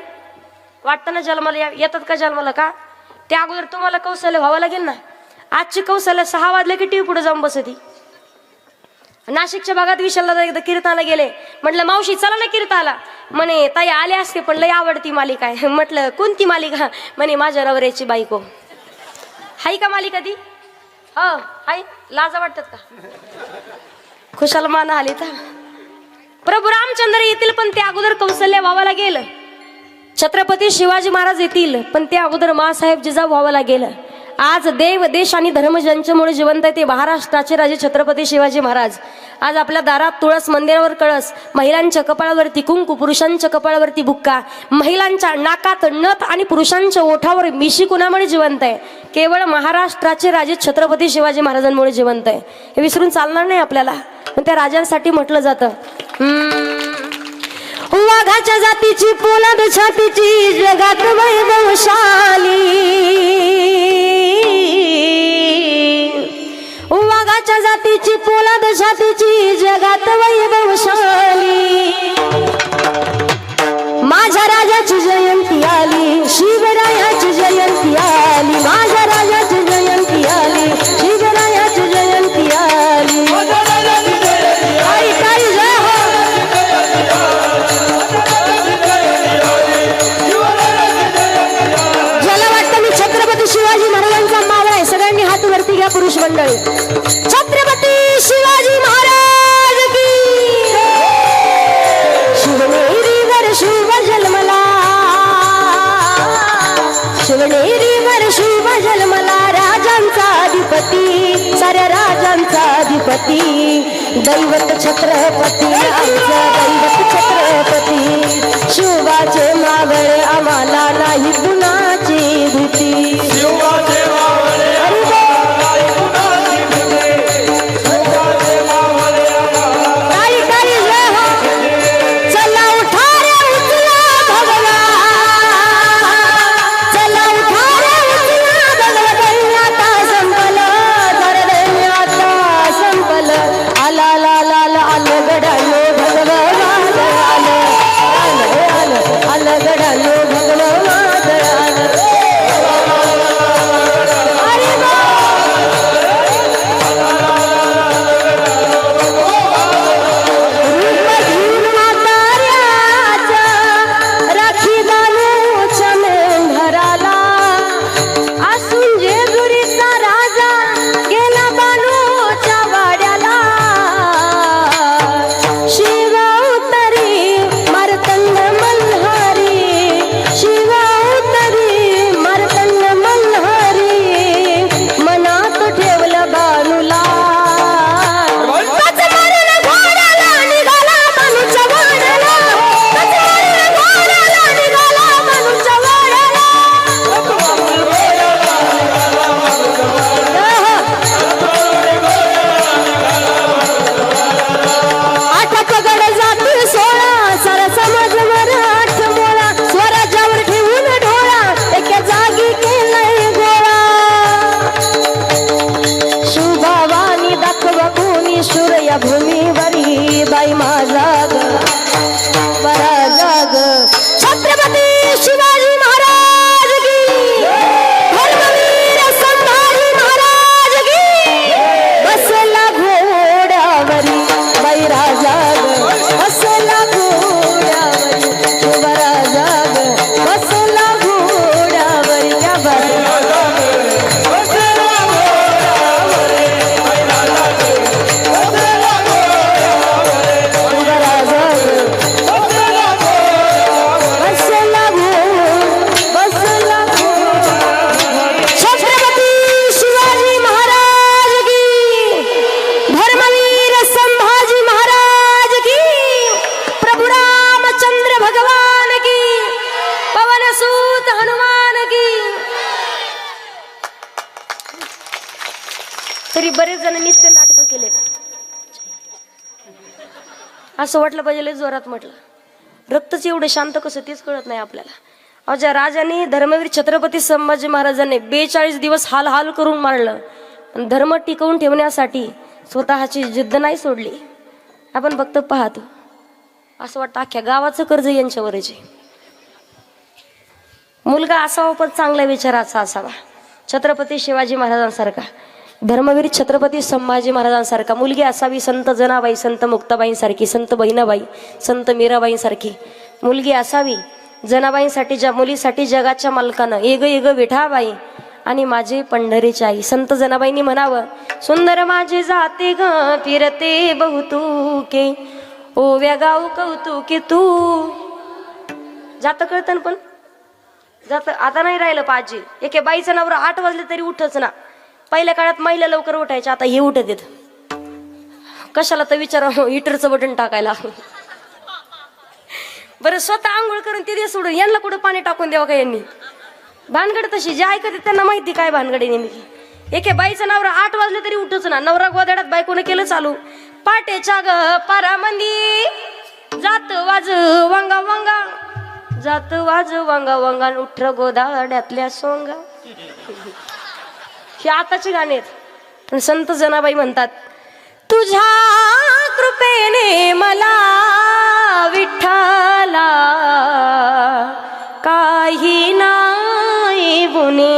वाटतं ना जन्माला येतात का जन्माला का. त्या अगोदर तुम्हाला कौशल्य व्हावं लागेल ना. आजची कौशल्य 6 वाजले की टीव्ही पुढे जाऊन बसती. नाशिकच्या भागात विशालला एकदा कीर्तनाला गेले, म्हटलं मावशी चला ना कीर्तनाला. म्हणे ताई आले असते पण लय आवडती मालिका आहे. म्हटलं कोणती मालिका. म्हणे माझ्या नवऱ्याची बायको. हाय का मालिका ती, हो हाय. लाजा वाटतात का, खुशाल मान आली तर. प्रभू रामचंद्र येतील पण ते अगोदर कौशल्य व्हावं लागेल. छत्रपती शिवाजी महाराज येतील पण ते अगोदर मासाहेब जिजाऊ व्हावं लागेल. आज देव देश आणि धर्म ज्यांच्यामुळे जिवंत आहे ते महाराष्ट्राचे राजे छत्रपती शिवाजी महाराज. आज आपल्या दारात तुळस, मंदिरावर कळस, महिलांच्या कपाळावरती कुंकू, पुरुषांच्या कपाळावरती बुक्का, महिलांच्या नाकात नथ आणि पुरुषांच्या ओठावर मिशी कुणामुळे जिवंत आहे, केवळ महाराष्ट्राचे राजे छत्रपती शिवाजी महाराजांमुळे जिवंत आहे. हे विसरून चालणार नाही आपल्याला. पण त्या राजांसाठी म्हटलं जातं, वाघाच्या जातीची पोलाद छातीची जगात वैभवशाली, वाघाच्या जातीची पोलाद छातीची जगात वैभवशाली. माझ्या राजाची जयंती आली, शिवरायाची जयंती आली, माझ्या राजाची जयंती आली, शिवरायाची जयंती आली. शिवाजी महाराजांचा मावळा आहे, सगळ्यांनी हात वरती घ्या पुरुष मंडळी. छत्रपती शिवाजी महाराज की. शिवनेरीवर शिव जन्मला, शिवनेरीवर शिव जन्मला, राजांचा अधिपती, साऱ्या राजांचा अधिपती, दैवत छत्रपती, आमचा दैवत छत्रपती. शिवाचे मावळे आम्हाला नाही कुणाची भीती. आलं तरी बरेच जण नुसते नाटकं केलेत. असं वाटलं पाहिजे लय जोरात म्हटलं. रक्तच एवढं शांत कसं तेच कळत नाही आपल्याला. अवघ्या राजाने धर्मवीर छत्रपती संभाजी महाराजांनी 42 दिवस हाल हाल करून मारलं. धर्म टिकवून ठेवण्यासाठी स्वतःची जिद्द नाही सोडली. आपण फक्त पाहतो असं वाटतं अख्ख्या गावाचं कर्ज यांच्यावरच आहे. मुलगा असावा पण चांगल्या विचाराचा असावा. छत्रपती शिवाजी महाराजांसारखा, धर्मवीर छत्रपती संभाजी महाराजांसारखा मुलगी असावी. संत जनाबाई, संत मुक्ताबाईंसारखी, संत बहिणाबाई, संत मीराबाईंसारखी मुलगी असावी. जनाबाईंसाठी, ज्या मुलीसाठी जगाच्या मालकानं एग एग विठाबाई आणि माझे पंढरीची आई. संत जनाबाईंनी म्हणावं, सुंदर माझे जाते ग फिरते बहुतुके, ओव्या गाऊ कौतुके तू. जात कळतं पण जात आता नाही राहिलं पाहिजे. एके बाईचं नवरा 8 वाजले तरी उठच ना. पहिल्या काळात महिला लवकर उठायच्या, आता हे उठत येत. कशाला तर विचारा हिटरचं बटन टाकायला. बरं स्वतः आंघोळ करून ते सोडून यांना कुठं पाणी टाकून द्यावं का यांनी. भानगड तशी जे ऐकत त्यांना माहिती काय भानगड आहे नेमकी. एके बाईचं नवरा 8 वाजले तरी उठच ना. नवरा गोदाड्यात बायकोनं केलं चालू. पाटेच्या ग पारामंदी जात वाज वांगा वांगा, जात वाज वांगा वांगा, उठ गोदाड्यातल्या सोंगा. हे आताचे गाणे आहेत. पण संत जनाबाई म्हणतात, तुझ्या कृपेने मला विठ्ठला काही नाही गुणे,